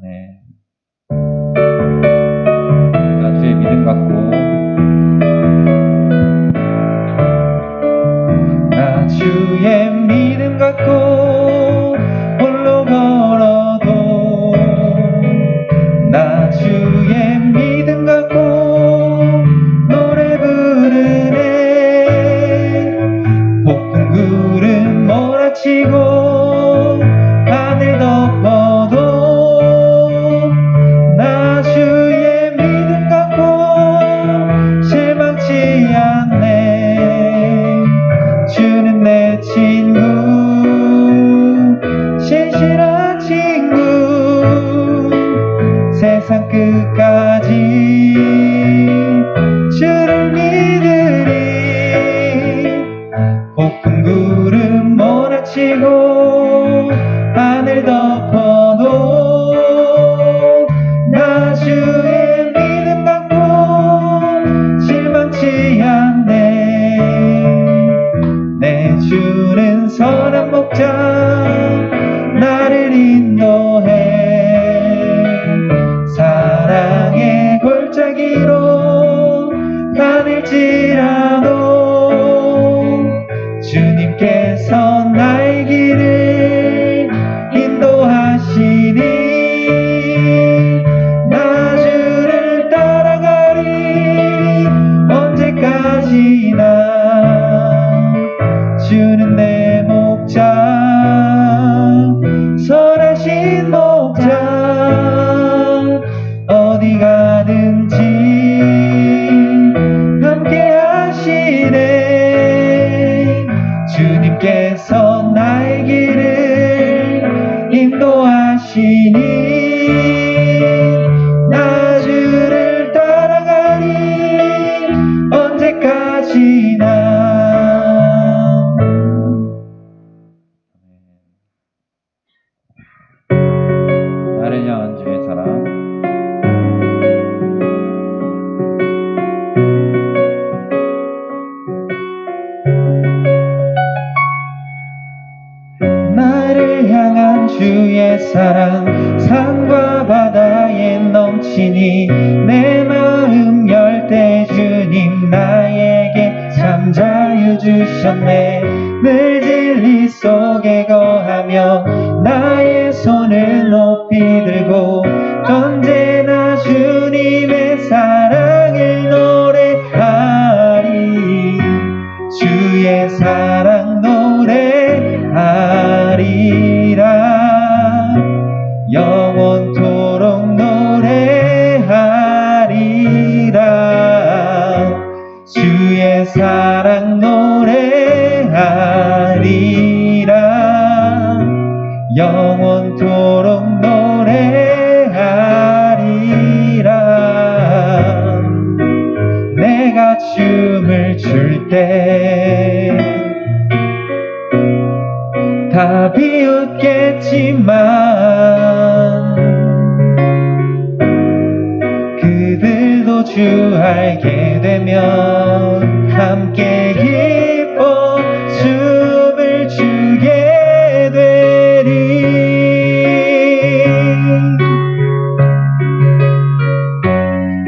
아멘. 나 주의 믿음 갖고, 나 주의 믿음 갖고 홀로 걸어도, 나 주의 믿음 갖고 노래 부르네. 폭풍 구름 몰아치고 하늘 덮어도, 나 주의 믿음 갖고 실망치 않네. 주는 내 친구, 신실한 친구, 세상 끝까지 주를 믿으리. 폭풍 구름 몰아치고 하늘 덮어도, 나 주의 믿음 갖고 실망치 않네. 내 주는 선한 목자, 나를 인도해. 사랑의 골짜기로 다닐지라도, 주님께서 나의 길을 인도하시니, 나 주를 따라가리 언제까지나. 주는 내 목자, 선하신 목자, 어디 가든지 함께 하시네. 주님께서 나의 길을 인도하시니, 나 주를 따라가리 언제까지나. 나를 향한 주의 사랑. 나를 향한 주의 사랑, 산과 바다에 넘치니, 내 마음 열 때 주님 나에게 참 자유 주셨네. 늘 진리 속에 거하며 나의 손을 높이 들고, 언제나 주님의 사랑을 노래하리. 주의 사랑 노래하리라. 영원토록 노래하리라. 주의 사랑 노래하리라. 영원토록 노래하리라. 내가 춤을 출 때 다 비웃겠지만, 그들도 주 알게 되면 함께 기뻐 춤을 추게 되리.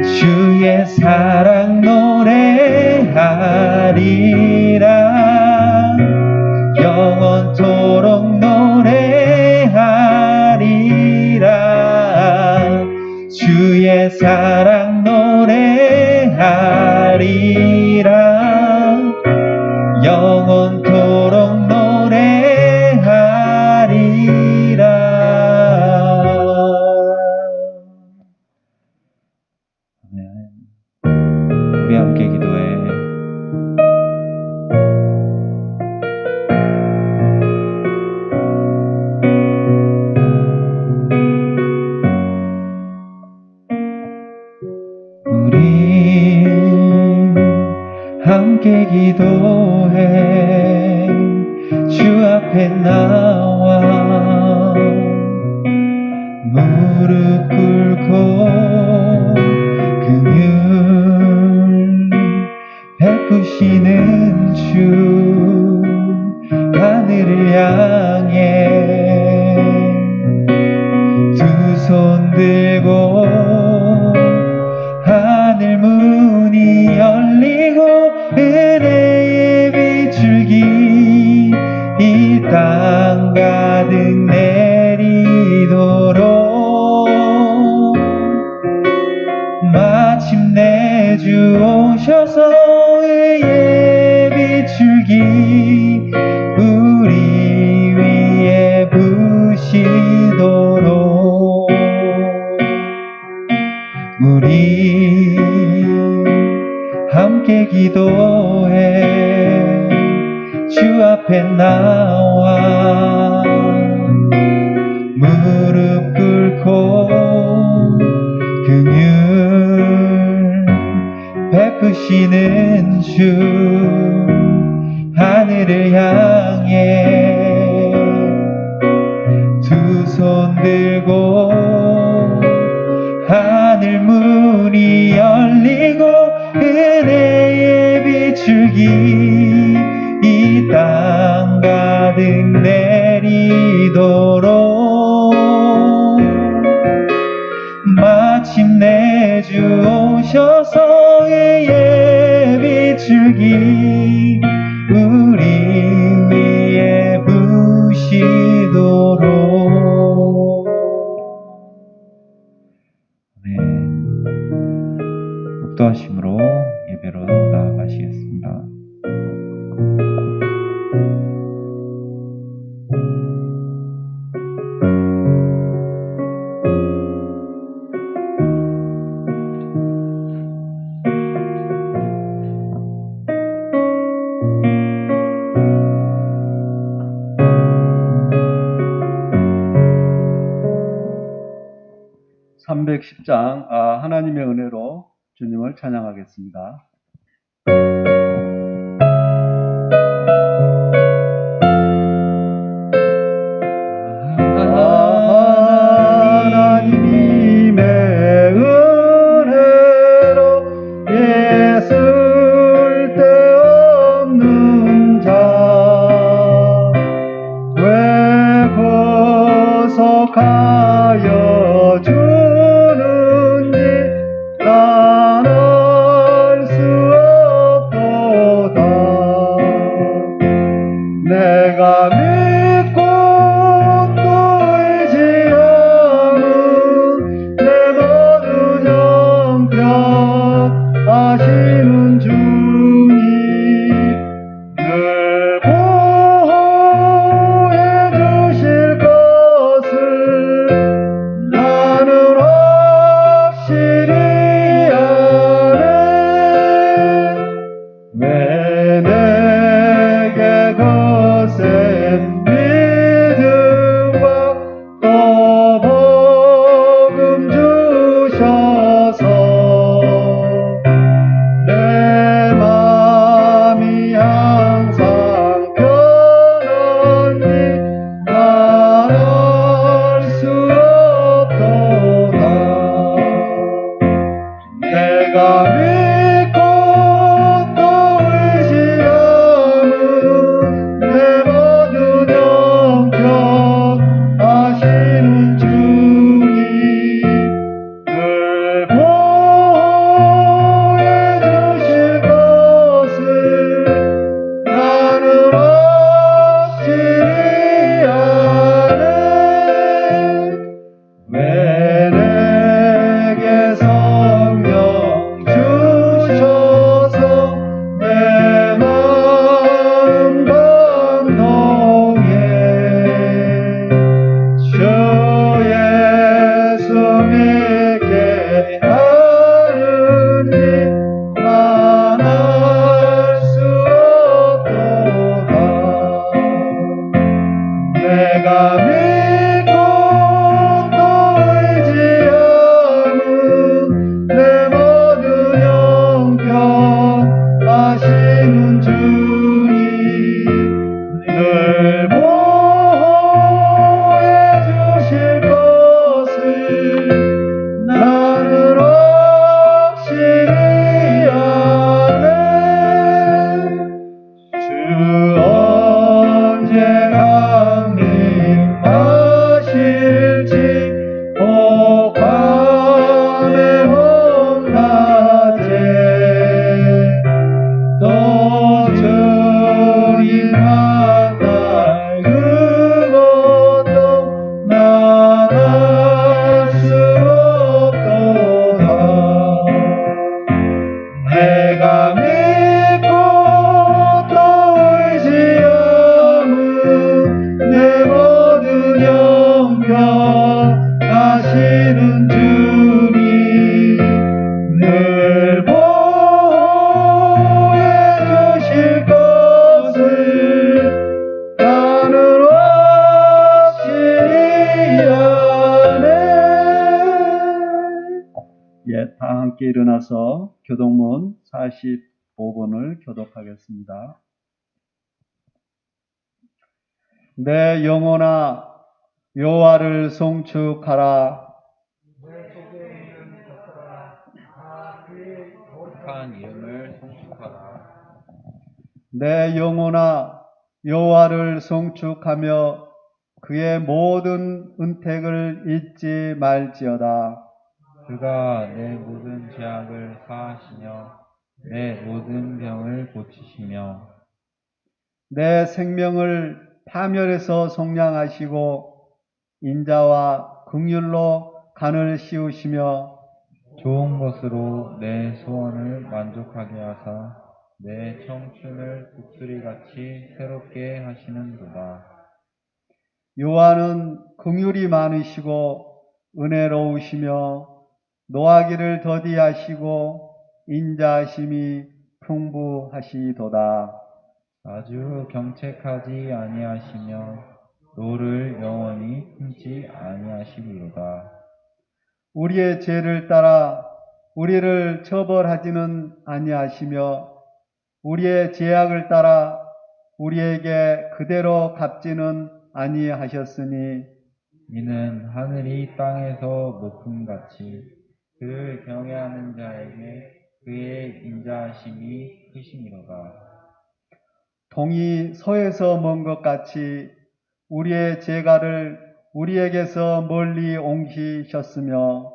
주의 사랑 노래하리라. 영원토록 노래하리라. 주의 사랑 노래하리라. 영원토록 노래하리라. 우리 함께 기도해. 손 들고 하늘 문이 열리고 은혜의 비출기 이 땅 가득 내리도록 마침내 주 오셔서 의의 비출기 우리 위에 부시도록 우리 함께 기도해 주 앞에 나와 무릎 꿇고 긍휼 베푸시는 주 하늘을 향해 두 손 들고 하늘 문이 열리고 은혜의 비출기 이 땅 가득 내리도록 마침내 주 오셔서 의의 비출기 우리 위에 부시도록. 네, 묵도하심으로 예배로 나아가시겠습니다. (310장) 하나님의 은혜로 주님을 찬양하겠습니다. 하나님의 은혜로 예술 데 없는 자 되고속하여 주는지 난 알 수 없도다. 내가 믿고 또 의지함은 내 모든 형편 아시는 주님 늘 보호해 주실 것을 난 사랑하시는 주님 늘 보호해 주실 것을 나는 확실히 아네. 예, 다 함께 일어나서 교독문 45번을 교독하겠습니다. 내 영혼아 여호와를 송축하라. 거룩한 이름을 송축하라. 내 영혼아 여호와를 송축하며 그의 모든 은택을 잊지 말지어다. 그가 내 모든 죄악을 사하시며 내 모든 병을 고치시며 내 생명을 파멸에서 속량하시고 인자와 긍휼로 간을 씌우시며 좋은 것으로 내 소원을 만족하게 하사 내 청춘을 독수리같이 새롭게 하시는도다. 여호와는 긍휼이 많으시고 은혜로우시며 노하기를 더디하시고 인자하심이 풍부하시도다. 아주 경책하지 아니하시며 노를 영원히 품지 아니하시리로다. 우리의 죄를 따라 우리를 처벌하지는 아니하시며 우리의 죄악을 따라 우리에게 그대로 갚지는 아니하셨으니 이는 하늘이 땅에서 높음같이 그를 경외하는 자에게 그의 인자하심이 크심이로다. 동이 서에서 먼 것 같이 우리의 죄가를 우리에게서 멀리 옮기셨으며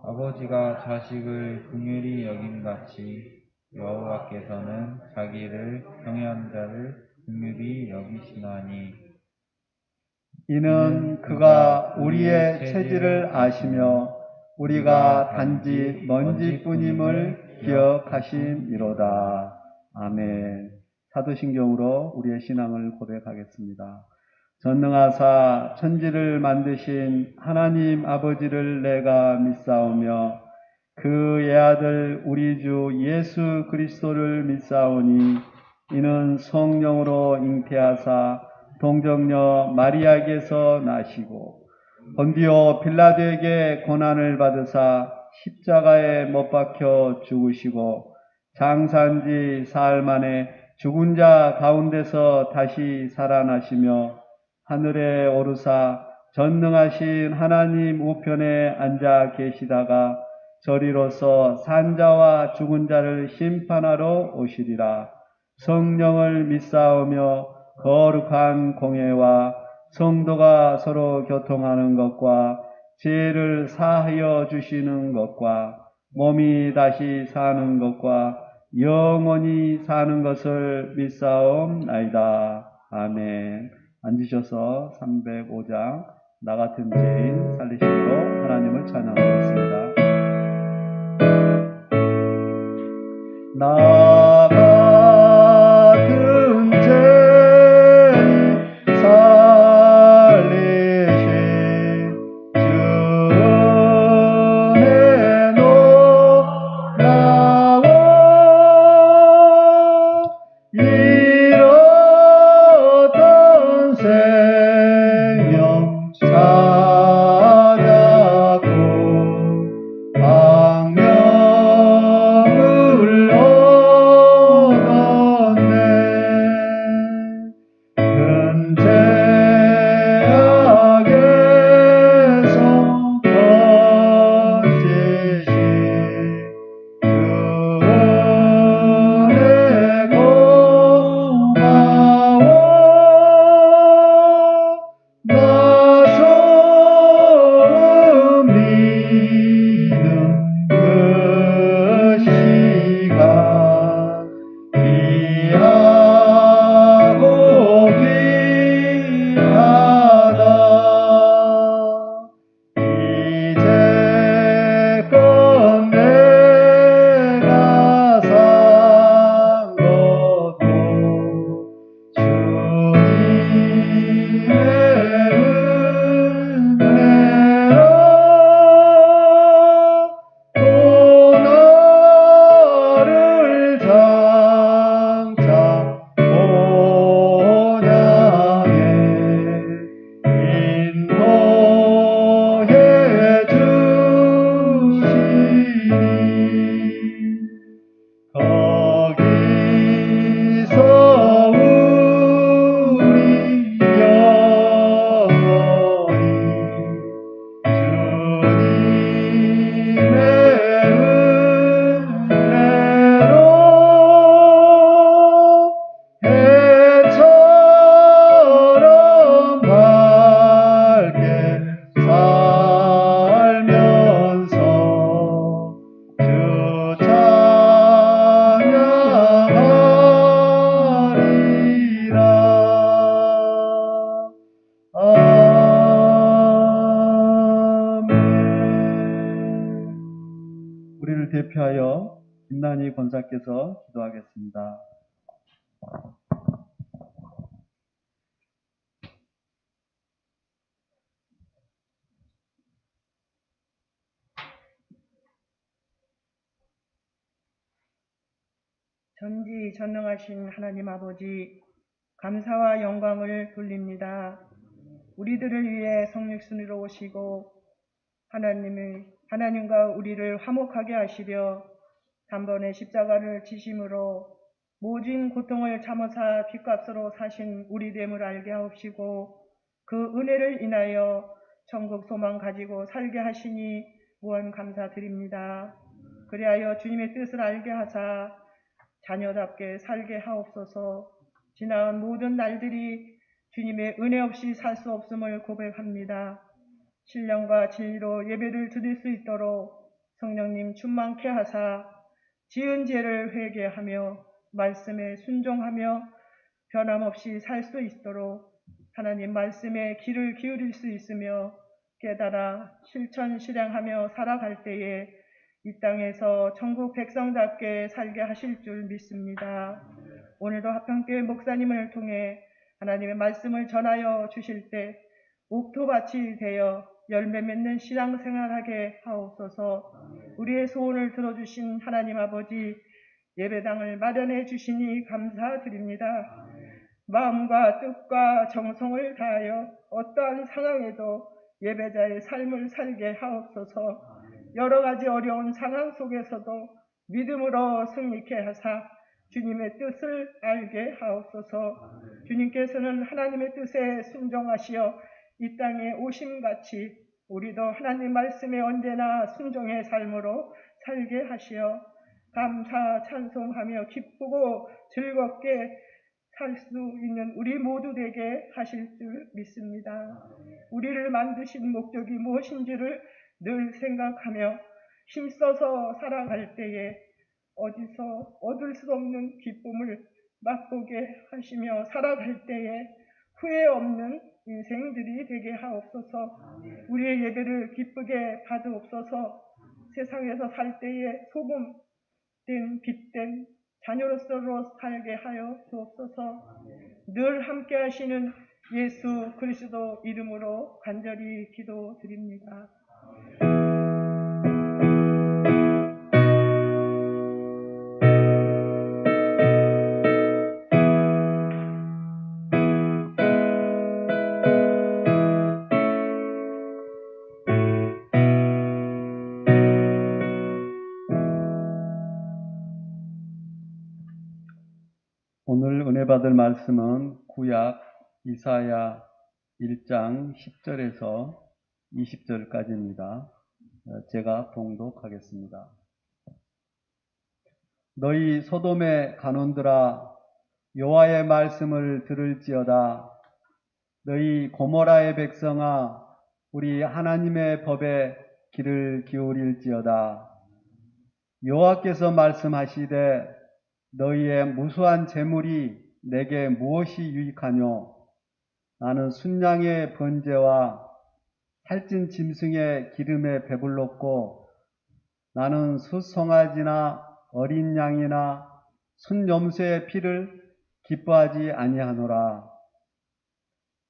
아버지가 자식을 긍휼히 여김같이 여호와께서는 자기를 경외하는 자를 긍휼히 여기시나니 이는 그가 우리의 체질을 아시며 우리가 단지 먼지뿐임을 기억하심이로다. 아멘. 사도신경으로 우리의 신앙을 고백하겠습니다. 전능하사 천지를 만드신 하나님 아버지를 내가 믿사오며 그 예아들 우리 주 예수 그리스도를 믿사오니 이는 성령으로 잉태하사 동정녀 마리아에게서 나시고 본디오 빌라도에게 고난을 받으사 십자가에 못 박혀 죽으시고 장사한 지 사흘 만에 죽은 자 가운데서 다시 살아나시며 하늘에 오르사 전능하신 하나님 우편에 앉아 계시다가 저리로서 산자와 죽은 자를 심판하러 오시리라. 성령을 믿사오며 거룩한 공회와 성도가 서로 교통하는 것과 죄를 사하여 주시는 것과 몸이 다시 사는 것과 영원히 사는 것을 믿사옵나이다. 아멘. 앉으셔서 305장 나 같은 죄인 살리심으로 하나님을 찬양하겠습니다. 나 같은 죄인 살리신 주 은혜 놀라워 잃었던 생명 찾았고 방명을 살면서 주 찬양하리라. 아멘. 우리를 대표하여 김난희 권사께서 기도하겠습니다. 전지전능하신 하나님 아버지, 감사와 영광을 돌립니다. 우리들을 위해 성육순으로 오시고 하나님과 우리를 화목하게 하시려 단번에 십자가를 지심으로 모진 고통을 참으사 빚값으로 사신 우리 됨을 알게 하옵시고, 그 은혜를 인하여 천국 소망 가지고 살게 하시니 무한 감사드립니다. 그리하여 주님의 뜻을 알게 하사 자녀답게 살게 하옵소서. 지나온 모든 날들이 주님의 은혜 없이 살 수 없음을 고백합니다. 신령과 진리로 예배를 드릴 수 있도록 성령님 충만케 하사 지은 죄를 회개하며 말씀에 순종하며 변함없이 살 수 있도록 하나님 말씀에 귀를 기울일 수 있으며 깨달아 실천 실행하며 살아갈 때에 이 땅에서 천국 백성답게 살게 하실 줄 믿습니다. 오늘도 하평교회 목사님을 통해 하나님의 말씀을 전하여 주실 때 옥토밭이 되어 열매 맺는 신앙생활하게 하옵소서. 우리의 소원을 들어주신 하나님 아버지, 예배당을 마련해 주시니 감사드립니다. 마음과 뜻과 정성을 다하여 어떠한 상황에도 예배자의 삶을 살게 하옵소서. 여러 가지 어려운 상황 속에서도 믿음으로 승리케 하사 주님의 뜻을 알게 하옵소서. 주님께서는 하나님의 뜻에 순종하시어 이 땅에 오심같이 우리도 하나님 말씀에 언제나 순종의 삶으로 살게 하시어 감사 찬송하며 기쁘고 즐겁게 살 수 있는 우리 모두 되게 하실 줄 믿습니다. 우리를 만드신 목적이 무엇인지를 늘 생각하며 힘써서 살아갈 때에 어디서 얻을 수 없는 기쁨을 맛보게 하시며 살아갈 때에 후회 없는 인생들이 되게 하옵소서. 우리의 예배를 기쁘게 받으옵소서. 세상에서 살 때에 소금된 빛된 자녀로서 살게 하여 주옵소서. 늘 함께 하시는 예수 그리스도 이름으로 간절히 기도드립니다. 오늘 은혜 받을 말씀은 구약 이사야 1장 10절에서 20절까지입니다. 제가 봉독하겠습니다. 너희 소돔의 간원들아, 여호와의 말씀을 들을지어다. 너희 고모라의 백성아, 우리 하나님의 법에 귀를 기울일지어다. 여호와께서 말씀하시되 너희의 무수한 재물이 내게 무엇이 유익하뇨? 나는 순양의 번제와 살찐 짐승의 기름에 배불렀고 나는 숫송아지나 어린 양이나 순염소의 피를 기뻐하지 아니하노라.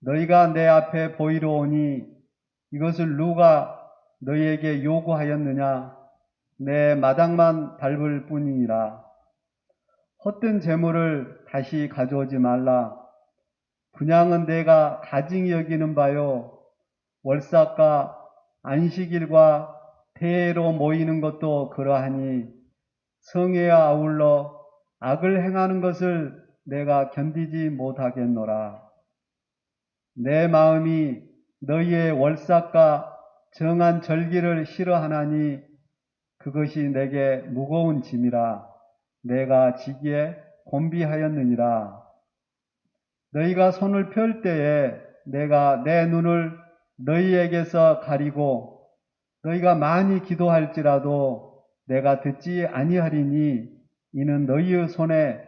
너희가 내 앞에 보이러 오니 이것을 누가 너희에게 요구하였느냐? 내 마당만 밟을 뿐이니라. 헛된 재물을 다시 가져오지 말라. 분향은 내가 가증히 여기는 바요. 월삭과 안식일과 대회로 모이는 것도 그러하니 성회와 아울러 악을 행하는 것을 내가 견디지 못하겠노라. 내 마음이 너희의 월삭과 정한 절기를 싫어하나니 그것이 내게 무거운 짐이라. 내가 지기에 곤비하였느니라. 너희가 손을 펼 때에 내가 내 눈을 너희에게서 가리고 너희가 많이 기도할지라도 내가 듣지 아니하리니 이는 너희의 손에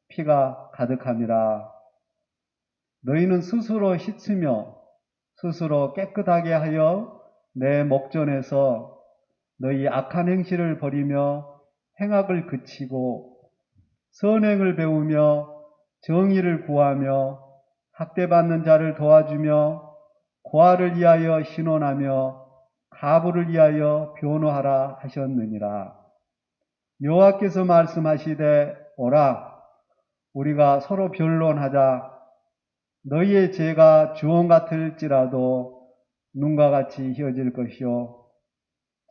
피가 가득함이라. 너희는 스스로 씻으며 스스로 깨끗하게 하여 내 목전에서 너희 악한 행실을 버리며 행악을 그치고 선행을 배우며 정의를 구하며 학대받는 자를 도와주며 고아를 위하여 신원하며 가부를 위하여 변호하라 하셨느니라. 여호와께서 말씀하시되 오라 우리가 서로 변론하자. 너희의 죄가 주홍 같을지라도 눈과 같이 희어질 것이요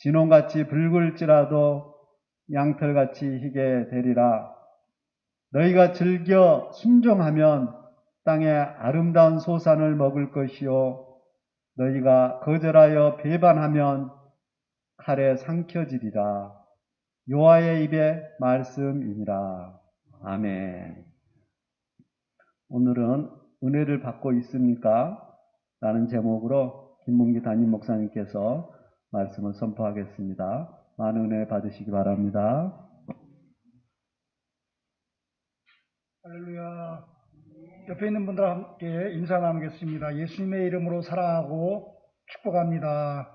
진홍같이 붉을지라도 양털같이 희게 되리라. 너희가 즐겨 순종하면 땅의 아름다운 소산을 먹을 것이요 너희가 거절하여 배반하면 칼에 삼켜지리라. 여호와의 입의 말씀이니라. 아멘. 오늘은 은혜를 받고 있습니까? 라는 제목으로 김문기 담임 목사님께서 말씀을 선포하겠습니다. 많은 은혜 받으시기 바랍니다. 할렐루야. 옆에 있는 분들과 함께 인사 나누겠습니다. 예수님의 이름으로 사랑하고 축복합니다.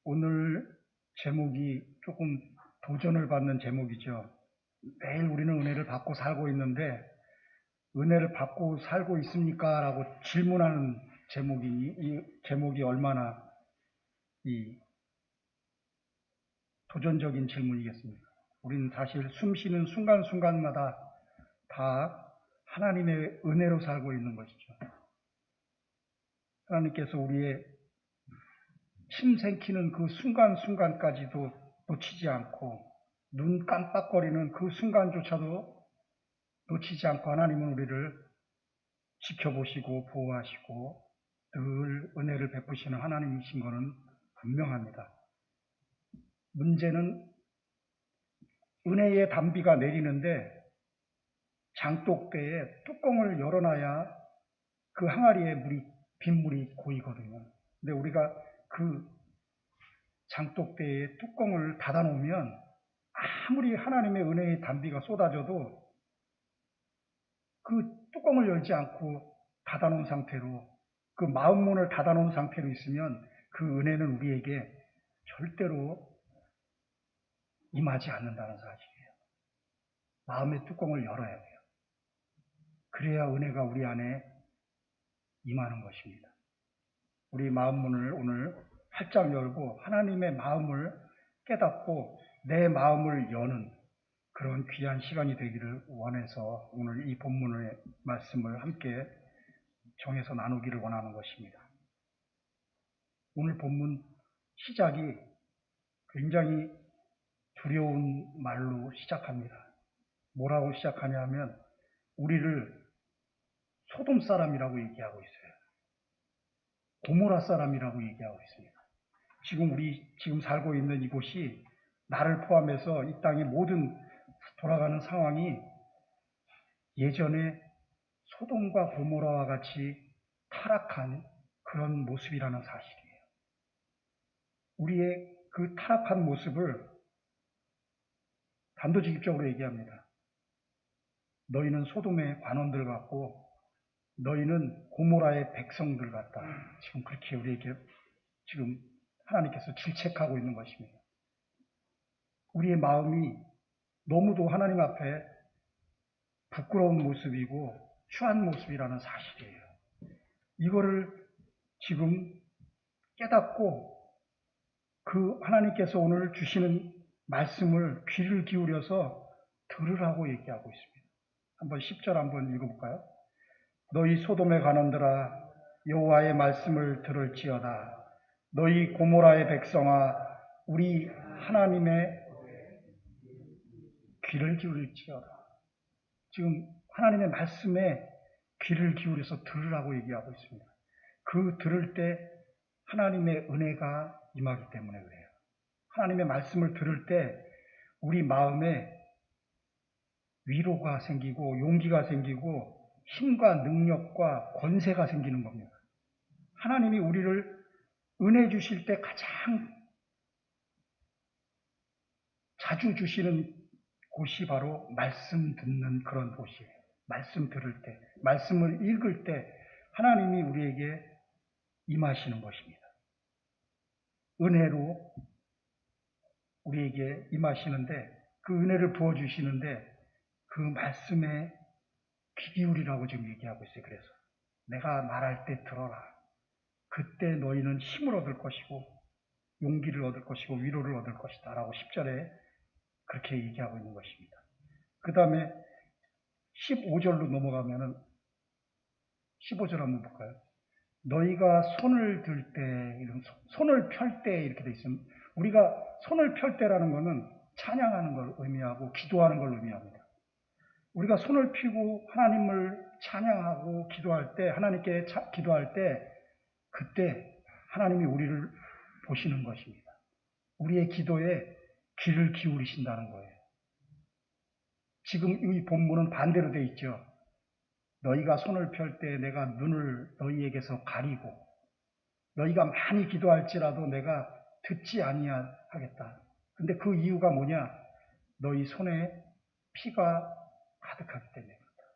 오늘 제목이 조금 도전을 받는 제목이죠. 매일 우리는 은혜를 받고 살고 있는데 은혜를 받고 살고 있습니까? 라고 질문하는 이 제목이 얼마나 도전적인 질문이겠습니까? 우리는 사실 숨 쉬는 순간순간마다 다 하나님의 은혜로 살고 있는 것이죠. 하나님께서 우리의 침 생기는 그 순간순간까지도 놓치지 않고 눈 깜빡거리는 그 순간조차도 놓치지 않고 하나님은 우리를 지켜보시고 보호하시고 늘 은혜를 베푸시는 하나님이신 것은 분명합니다. 문제는 은혜의 단비가 내리는데 장독대에 뚜껑을 열어놔야 그 항아리에 빗물이 고이거든요. 근데 우리가 그 장독대에 뚜껑을 닫아놓으면 아무리 하나님의 은혜의 단비가 쏟아져도 그 뚜껑을 열지 않고 닫아놓은 상태로 그 마음문을 닫아놓은 상태로 있으면 그 은혜는 우리에게 절대로 임하지 않는다는 사실이에요. 마음의 뚜껑을 열어야 돼요. 그래야 은혜가 우리 안에 임하는 것입니다. 우리 마음문을 오늘 활짝 열고 하나님의 마음을 깨닫고 내 마음을 여는 그런 귀한 시간이 되기를 원해서 오늘 이 본문의 말씀을 함께 정해서 나누기를 원하는 것입니다. 오늘 본문 시작이 굉장히 두려운 말로 시작합니다. 뭐라고 시작하냐면 우리를 소돔 사람이라고 얘기하고 있어요. 고모라 사람이라고 얘기하고 있습니다. 지금 살고 있는 이곳이 나를 포함해서 이 땅의 모든 돌아가는 상황이 예전에 소돔과 고모라와 같이 타락한 그런 모습이라는 사실이에요. 우리의 그 타락한 모습을 단도직입적으로 얘기합니다. 너희는 소돔의 관원들 같고 너희는 고모라의 백성들 같다. 지금 그렇게 우리에게 지금 하나님께서 질책하고 있는 것입니다. 우리의 마음이 너무도 하나님 앞에 부끄러운 모습이고 추한 모습이라는 사실이에요. 이거를 지금 깨닫고 그 하나님께서 오늘 주시는 말씀을 귀를 기울여서 들으라고 얘기하고 있습니다. 한번 10절 한번 읽어볼까요? 너희 소돔의 관원들아 여호와의 말씀을 들을지어다. 너희 고모라의 백성아 우리 하나님의 귀를 기울일지어다. 지금 하나님의 말씀에 귀를 기울여서 들으라고 얘기하고 있습니다. 그 들을 때 하나님의 은혜가 임하기 때문에 그래요. 하나님의 말씀을 들을 때 우리 마음에 위로가 생기고 용기가 생기고 힘과 능력과 권세가 생기는 겁니다. 하나님이 우리를 은혜 주실 때 가장 자주 주시는 곳이 바로 말씀 듣는 그런 곳이에요. 말씀 들을 때, 말씀을 읽을 때 하나님이 우리에게 임하시는 것입니다. 은혜로 우리에게 임하시는데 그 은혜를 부어주시는데 그 말씀에 귀 기울이라고 지금 얘기하고 있어요. 그래서 내가 말할 때 들어라. 그때 너희는 힘을 얻을 것이고 용기를 얻을 것이고 위로를 얻을 것이다 라고 10절에 그렇게 얘기하고 있는 것입니다. 그 다음에 15절로 넘어가면은 15절 한번 볼까요? 너희가 손을 들 때, 손을 펼 때 이렇게 돼 있습니다. 우리가 손을 펼 때라는 것은 찬양하는 걸 의미하고 기도하는 걸 의미합니다. 우리가 손을 펴고 하나님을 찬양하고 기도할 때, 하나님께 기도할 때, 그때 하나님이 우리를 보시는 것입니다. 우리의 기도에 귀를 기울이신다는 거예요. 지금 이 본문은 반대로 돼 있죠. 너희가 손을 펼 때 내가 눈을 너희에게서 가리고 너희가 많이 기도할지라도 내가 듣지 아니하겠다. 근데 그 이유가 뭐냐? 너희 손에 피가 가득하기 때문에 그렇다.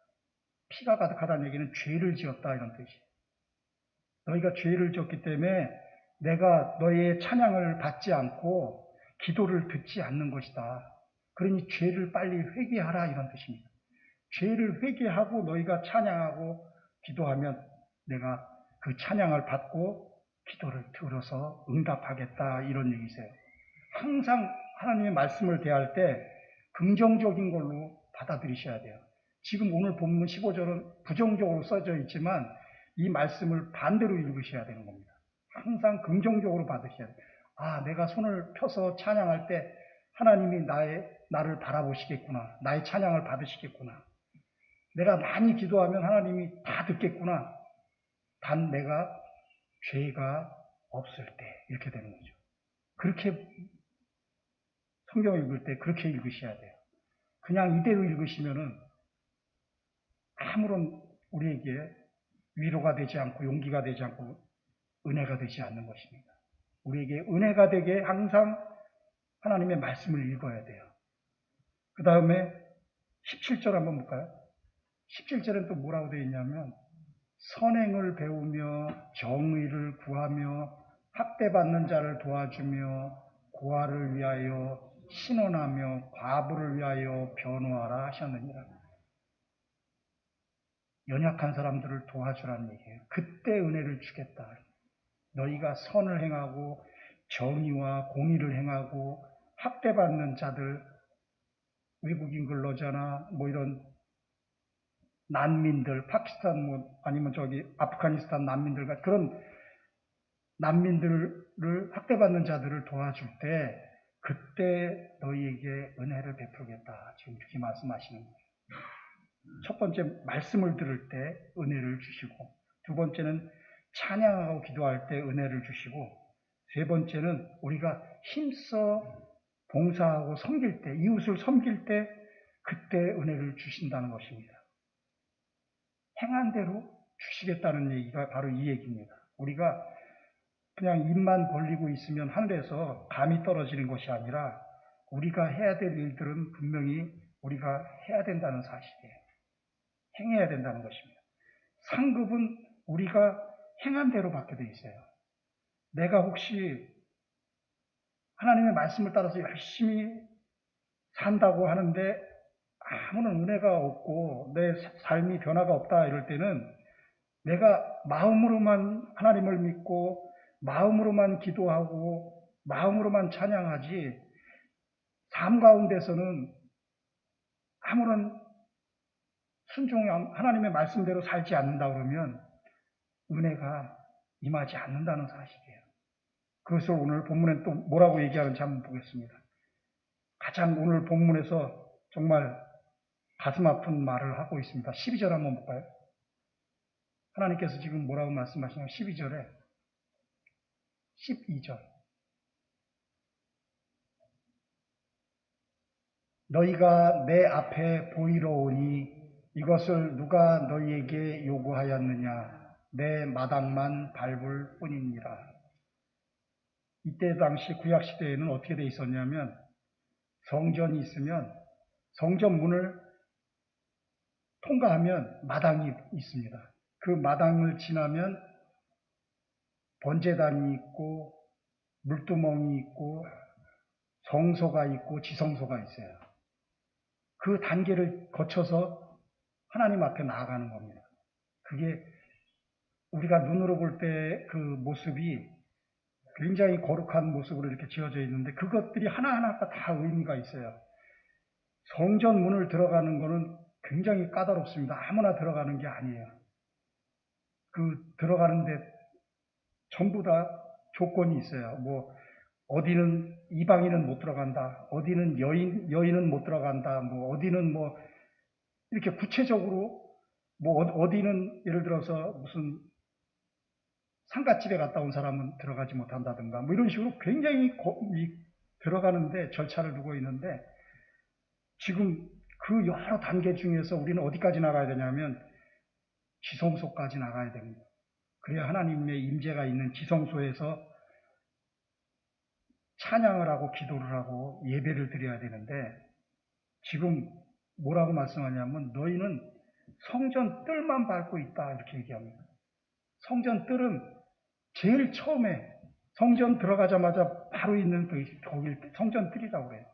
피가 가득하다는 얘기는 죄를 지었다 이런 뜻이에요. 너희가 죄를 지었기 때문에 내가 너희의 찬양을 받지 않고 기도를 듣지 않는 것이다. 그러니 죄를 빨리 회개하라 이런 뜻입니다. 죄를 회개하고 너희가 찬양하고 기도하면 내가 그 찬양을 받고 기도를 들어서 응답하겠다 이런 얘기세요. 항상 하나님의 말씀을 대할 때 긍정적인 걸로 받아들이셔야 돼요. 지금 오늘 본문 15절은 부정적으로 써져 있지만 이 말씀을 반대로 읽으셔야 되는 겁니다. 항상 긍정적으로 받으셔야 돼요. 아, 내가 손을 펴서 찬양할 때 하나님이 나를 바라보시겠구나. 나의 찬양을 받으시겠구나. 내가 많이 기도하면 하나님이 다 듣겠구나. 단 내가 죄가 없을 때 이렇게 되는 거죠. 그렇게 성경 읽을 때 그렇게 읽으셔야 돼요. 그냥 이대로 읽으시면은 아무런 우리에게 위로가 되지 않고 용기가 되지 않고 은혜가 되지 않는 것입니다. 우리에게 은혜가 되게 항상 하나님의 말씀을 읽어야 돼요. 그 다음에 17절 한번 볼까요? 17절엔 또 뭐라고 되어 있냐면 선행을 배우며 정의를 구하며 학대받는 자를 도와주며 고아를 위하여 신원하며 과부를 위하여 변호하라 하셨느니라. 연약한 사람들을 도와주라는 얘기예요. 그때 은혜를 주겠다. 너희가 선을 행하고 정의와 공의를 행하고 학대받는 자들, 외국인 근로자나 뭐 이런 난민들, 파키스탄 뭐 아니면 아프가니스탄 난민들 같은 그런 난민들을 학대받는 자들을 도와줄 때 그때 너희에게 은혜를 베풀겠다. 지금 그렇게 말씀하시는 거예요. 첫 번째 말씀을 들을 때 은혜를 주시고 두 번째는 찬양하고 기도할 때 은혜를 주시고 세 번째는 우리가 힘써 봉사하고 섬길 때 이웃을 섬길 때 그때 은혜를 주신다는 것입니다. 행한 대로 주시겠다는 얘기가 바로 이 얘기입니다. 우리가 그냥 입만 벌리고 있으면 하늘에서 감이 떨어지는 것이 아니라 우리가 해야 될 일들은 분명히 우리가 해야 된다는 사실이에요. 행해야 된다는 것입니다. 상급은 우리가 행한 대로 받게 돼 있어요. 내가 혹시 하나님의 말씀을 따라서 열심히 산다고 하는데 아무런 은혜가 없고 내 삶이 변화가 없다 이럴 때는 내가 마음으로만 하나님을 믿고 마음으로만 기도하고 마음으로만 찬양하지 삶 가운데서는 아무런 순종이 하나님의 말씀대로 살지 않는다 그러면 은혜가 임하지 않는다는 사실이에요. 그것을 오늘 본문에 또 뭐라고 얘기하는지 한번 보겠습니다. 가장 오늘 본문에서 정말 가슴 아픈 말을 하고 있습니다. 12절 한번 볼까요? 하나님께서 지금 뭐라고 말씀하시냐면 12절에 12절 너희가 내 앞에 보이러 오니 이것을 누가 너희에게 요구하였느냐? 내 마당만 밟을 뿐이니라. 이때 당시 구약시대에는 어떻게 돼 있었냐면 성전이 있으면 성전 문을 통과하면 마당이 있습니다. 그 마당을 지나면 번제단이 있고 물두멍이 있고 성소가 있고 지성소가 있어요. 그 단계를 거쳐서 하나님 앞에 나아가는 겁니다. 그게 우리가 눈으로 볼 때 그 모습이 굉장히 거룩한 모습으로 이렇게 지어져 있는데 그것들이 하나하나가 다 의미가 있어요. 성전 문을 들어가는 거는 굉장히 까다롭습니다. 아무나 들어가는 게 아니에요. 그 들어가는데 전부 다 조건이 있어요. 뭐 어디는 이방인은 못 들어간다. 어디는 여인은 못 들어간다. 뭐 어디는 뭐 이렇게 구체적으로 뭐 어디는 예를 들어서 무슨 상갓집에 갔다 온 사람은 들어가지 못한다든가 뭐 이런 식으로 굉장히 들어가는데 절차를 두고 있는데 지금 그 여러 단계 중에서 우리는 어디까지 나가야 되냐면 지성소까지 나가야 됩니다. 그래야 하나님의 임재가 있는 지성소에서 찬양을 하고 기도를 하고 예배를 드려야 되는데 지금 뭐라고 말씀하냐면 너희는 성전 뜰만 밟고 있다 이렇게 얘기합니다. 성전 뜰은 제일 처음에 성전 들어가자마자 바로 있는 거길 성전 뜰이라고 그래요.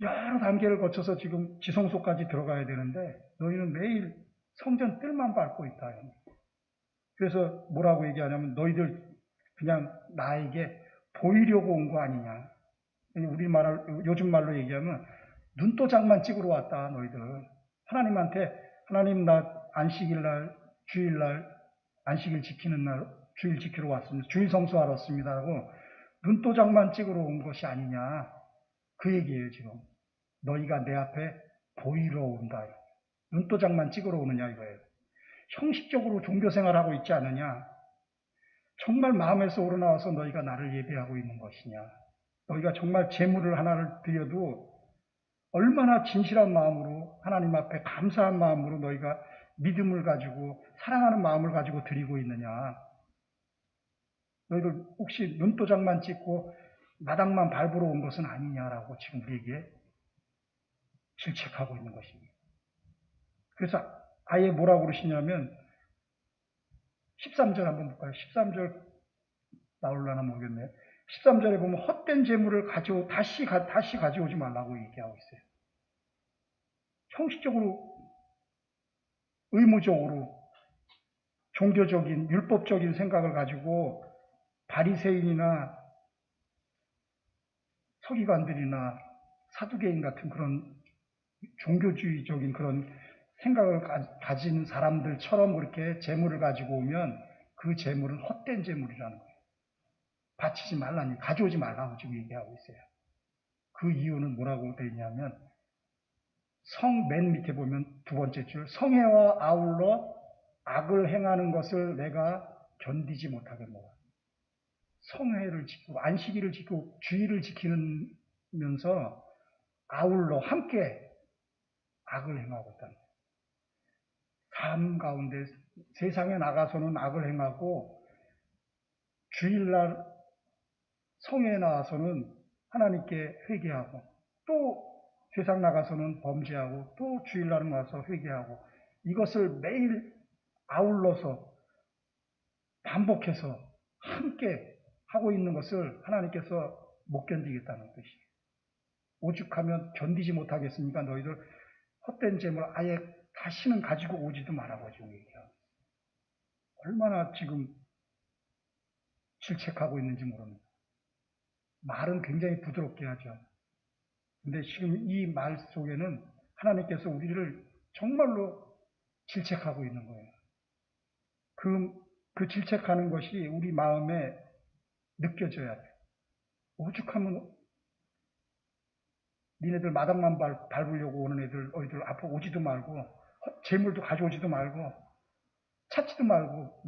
여러 단계를 거쳐서 지금 지성소까지 들어가야 되는데 너희는 매일 성전 뜰만 밟고 있다. 그래서 뭐라고 얘기하냐면 너희들 그냥 나에게 보이려고 온 거 아니냐. 요즘 말로 얘기하면 눈도장만 찍으러 왔다 너희들. 하나님한테 하나님 나 안식일날 주일날 안식일 지키는 날 주일 지키러 왔습니다. 주일 성수하러 왔습니다 하고 눈도장만 찍으러 온 것이 아니냐. 그 얘기예요 지금. 너희가 내 앞에 보이러 온다. 눈도장만 찍으러 오느냐 이거예요. 형식적으로 종교생활하고 있지 않느냐. 정말 마음에서 우러나와서 너희가 나를 예배하고 있는 것이냐. 너희가 정말 재물을 하나를 드려도 얼마나 진실한 마음으로 하나님 앞에 감사한 마음으로 너희가 믿음을 가지고 사랑하는 마음을 가지고 드리고 있느냐. 너희들 혹시 눈도장만 찍고 마당만 밟으러 온 것은 아니냐라고 지금 우리에게 질책하고 있는 것입니다. 그래서 아예 뭐라고 그러시냐면 13절 한번 볼까요? 13절 나올라나 모르겠네요. 13절에 보면 헛된 재물을 다시 가져오지 말라고 얘기하고 있어요. 형식적으로 의무적으로 종교적인 율법적인 생각을 가지고 바리새인이나 서기관들이나 사두개인 같은 그런 종교주의적인 그런 생각을 가진 사람들처럼 그렇게 재물을 가지고 오면 그 재물은 헛된 재물이라는 거예요. 바치지 말라니, 가져오지 말라고 지금 얘기하고 있어요. 그 이유는 뭐라고 되어 있냐면 맨 밑에 보면 두 번째 줄 성회와 아울러 악을 행하는 것을 내가 견디지 못하겠노라. 성회를 지키고 안식일을 지키고 주일을 지키면서 아울러 함께 악을 행하고 있다는 거예요. 삶 가운데 세상에 나가서는 악을 행하고 주일날 성회에 나와서는 하나님께 회개하고 또 세상 나가서는 범죄하고 또 주일날은 와서 회개하고 이것을 매일 아울러서 반복해서 함께 하고 있는 것을 하나님께서 못 견디겠다는 뜻이에요. 오죽하면 견디지 못하겠습니까? 너희들 헛된 재물 아예 다시는 가지고 오지도 말아가지고 얘기하고 얼마나 지금 질책하고 있는지 모릅니다. 말은 굉장히 부드럽게 하죠. 근데 지금 이 말 속에는 하나님께서 우리를 정말로 질책하고 있는 거예요. 그 질책하는 것이 우리 마음에 느껴져야 돼요. 오죽하면 니네들 마당만 밟으려고 오는 너희들 앞으로 오지도 말고 재물도 가져오지도 말고 찾지도 말고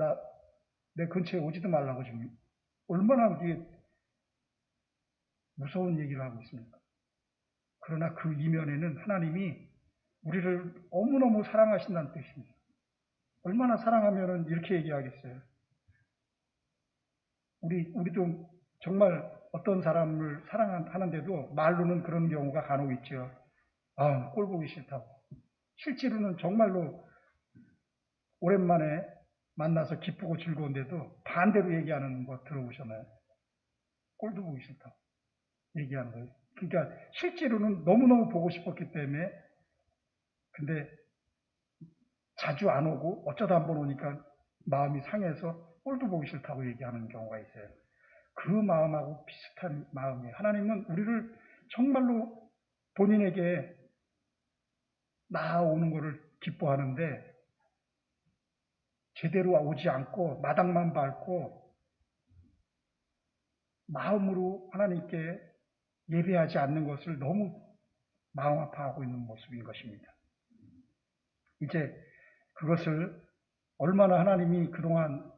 내 근처에 오지도 말라고 지금 얼마나 이게 무서운 얘기를 하고 있습니까? 그러나 그 이면에는 하나님이 우리를 너무너무 사랑하신다는 뜻입니다. 얼마나 사랑하면은 이렇게 얘기하겠어요. 우리도 정말 어떤 사람을 사랑하는데도 말로는 그런 경우가 간혹 있죠. 아, 꼴 보기 싫다고. 실제로는 정말로 오랜만에 만나서 기쁘고 즐거운데도 반대로 얘기하는 거 들어보셨나요? 꼴도 보기 싫다고 얘기하는 거예요. 그러니까 실제로는 너무너무 보고 싶었기 때문에 근데 자주 안 오고 어쩌다 한 번 오니까 마음이 상해서 꼴도 보기 싫다고 얘기하는 경우가 있어요. 그 마음하고 비슷한 마음이에요. 하나님은 우리를 정말로 본인에게 나아오는 것을 기뻐하는데 제대로 오지 않고 마당만 밟고 마음으로 하나님께 예배하지 않는 것을 너무 마음 아파하고 있는 모습인 것입니다. 이제 그것을 얼마나 하나님이 그동안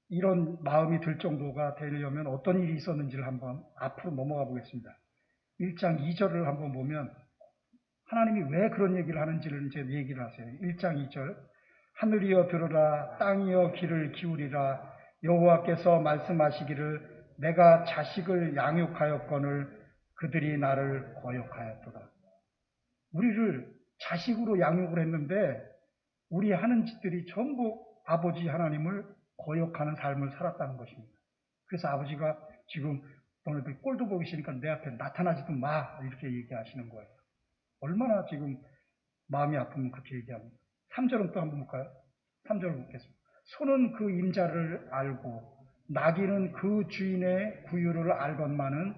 이런 마음이 들 정도가 되려면 어떤 일이 있었는지를 한번 앞으로 넘어가 보겠습니다. 1장 2절을 한번 보면 하나님이 왜 그런 얘기를 하는지를 이제 얘기를 하세요. 1장 2절 하늘이여 들으라 땅이여 귀를 기울이라 여호와께서 말씀하시기를 내가 자식을 양육하였거늘 그들이 나를 거역하였도다. 우리를 자식으로 양육을 했는데 우리 하는 짓들이 전부 아버지 하나님을 거역하는 삶을 살았다는 것입니다. 그래서 아버지가 지금 너네들 꼴도 보기 싫으니까 내 앞에 나타나지도 마 이렇게 얘기하시는 거예요. 얼마나 지금 마음이 아프면 그렇게 얘기합니다. 3절은 또 한번 볼까요? 3절을 보겠습니다. 소는 그 임자를 알고 나귀는 그 주인의 구유를 알건만은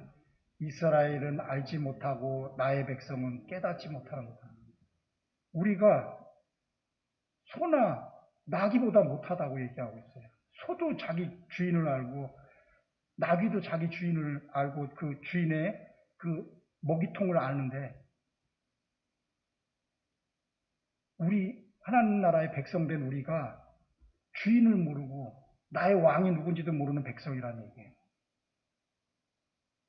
이스라엘은 알지 못하고 나의 백성은 깨닫지 못하는구나. 우리가 소나 나귀보다 못하다고 얘기하고 있어요. 소도 자기 주인을 알고 나귀도 자기 주인을 알고 그 주인의 그 먹이통을 아는데 우리 하나님 나라의 백성된 우리가 주인을 모르고 나의 왕이 누군지도 모르는 백성이라는 얘기예요.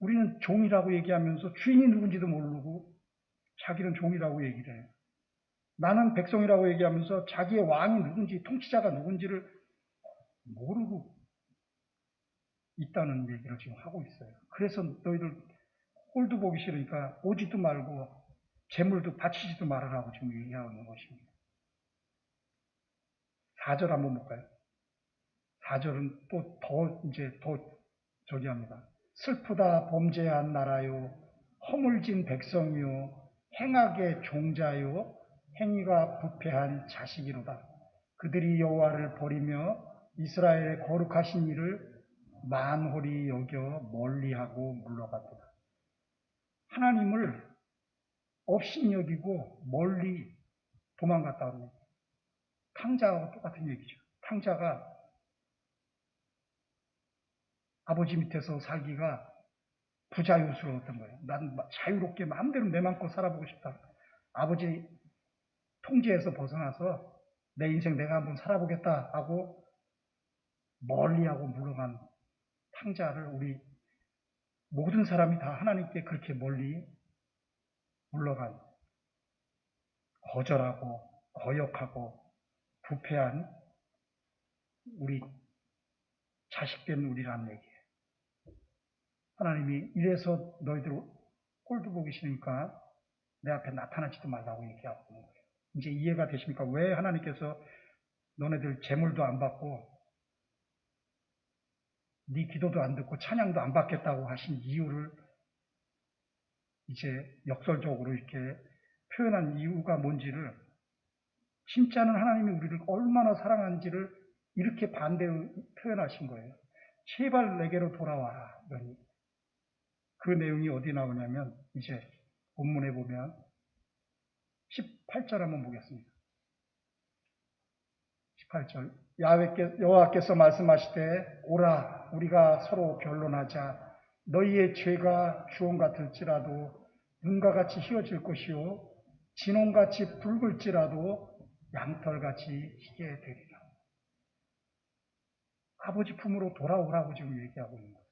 우리는 종이라고 얘기하면서 주인이 누군지도 모르고 자기는 종이라고 얘기를 해요. 나는 백성이라고 얘기하면서 자기의 왕이 누군지 통치자가 누군지를 모르고 있다는 얘기를 지금 하고 있어요. 그래서 너희들 꼴도 보기 싫으니까 오지도 말고 재물도 바치지도 말으라고 지금 얘기하고 있는 것입니다. 4절 한번 볼까요? 4절은 또 더 저기 합니다. 슬프다 범죄한 나라요 허물진 백성이요 행악의 종자요 행위가 부패한 자식이로다. 그들이 여호와를 버리며 이스라엘의 거룩하신 이를 만홀히 여겨 멀리하고 물러갔도다. 하나님을 업신여기고 멀리 도망갔다고. 탕자와 똑같은 얘기죠. 탕자가 아버지 밑에서 살기가 부자유스러웠던 거예요. 난 자유롭게 마음대로 내 맘껏 살아보고 싶다. 아버지 통제에서 벗어나서 내 인생 내가 한번 살아보겠다 하고 멀리하고 물러간 탕자를 우리 모든 사람이 다 하나님께 그렇게 멀리 물러간 거절하고 거역하고 부패한 우리 자식된 우리라는 얘기예요. 하나님이 이래서 너희들 꼴도 보기 싫으니까 내 앞에 나타나지도 말라고 얘기하고 있는 거예요. 이제 이해가 되십니까? 왜 하나님께서 너네들 재물도 안 받고 네 기도도 안 듣고 찬양도 안 받겠다고 하신 이유를 이제 역설적으로 이렇게 표현한 이유가 뭔지를 진짜는 하나님이 우리를 얼마나 사랑하는지를 이렇게 반대로 표현하신 거예요. 제발 내게로 돌아와라. 그 내용이 어디 나오냐면 이제 본문에 보면 18절 한번 보겠습니다. 18절 여호와께서 말씀하시되 오라 우리가 서로 변론하자. 너희의 죄가 주홍 같을지라도 눈과 같이 희어질 것이요 진홍같이 붉을지라도 양털같이 희게 되리라. 아버지 품으로 돌아오라고 지금 얘기하고 있는 거예요.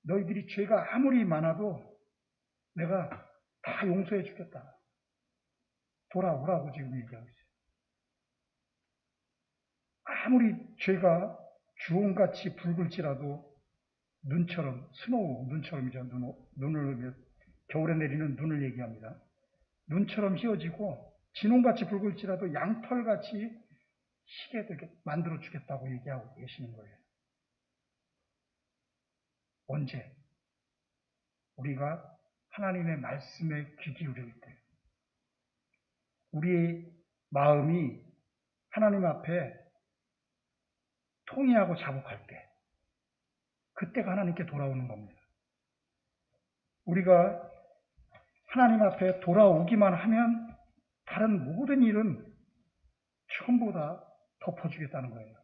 너희들이 죄가 아무리 많아도 내가 다 용서해 주겠다. 돌아오라고 지금 얘기하고 있어요. 아무리 죄가 주홍같이 붉을지라도 눈처럼, 스노우, 눈처럼이죠. 눈을, 겨울에 내리는 눈을 얘기합니다. 눈처럼 휘어지고 진홍같이 붉을지라도 양털같이 시게 되게 만들어 주겠다고 얘기하고 계시는 거예요. 언제? 우리가 하나님의 말씀에 귀 기울일 때, 우리의 마음이 하나님 앞에 통회하고 자복할 때, 그때가 하나님께 돌아오는 겁니다. 우리가 하나님 앞에 돌아오기만 하면 다른 모든 일은 전부 다 덮어주겠다는 거예요.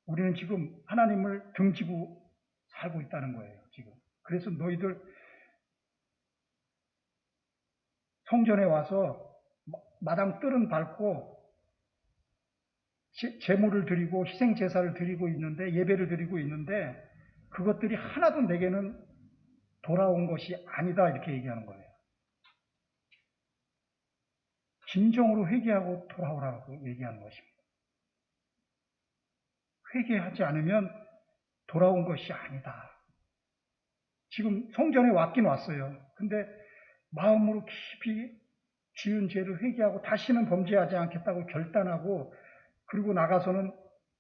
우리는 지금 하나님을 등지고 살고 있다는 거예요, 지금. 그래서 너희들 성전에 와서 마당 뜰은 밟고 제물을 드리고 희생 제사를 드리고 있는데, 예배를 드리고 있는데, 그것들이 하나도 내게는 돌아온 것이 아니다, 이렇게 얘기하는 거예요. 진정으로 회개하고 돌아오라고 얘기하는 것입니다. 회개하지 않으면 돌아온 것이 아니다. 지금 성전에 왔긴 왔어요. 근데 마음으로 깊이 지은 죄를 회개하고 다시는 범죄하지 않겠다고 결단하고, 그리고 나가서는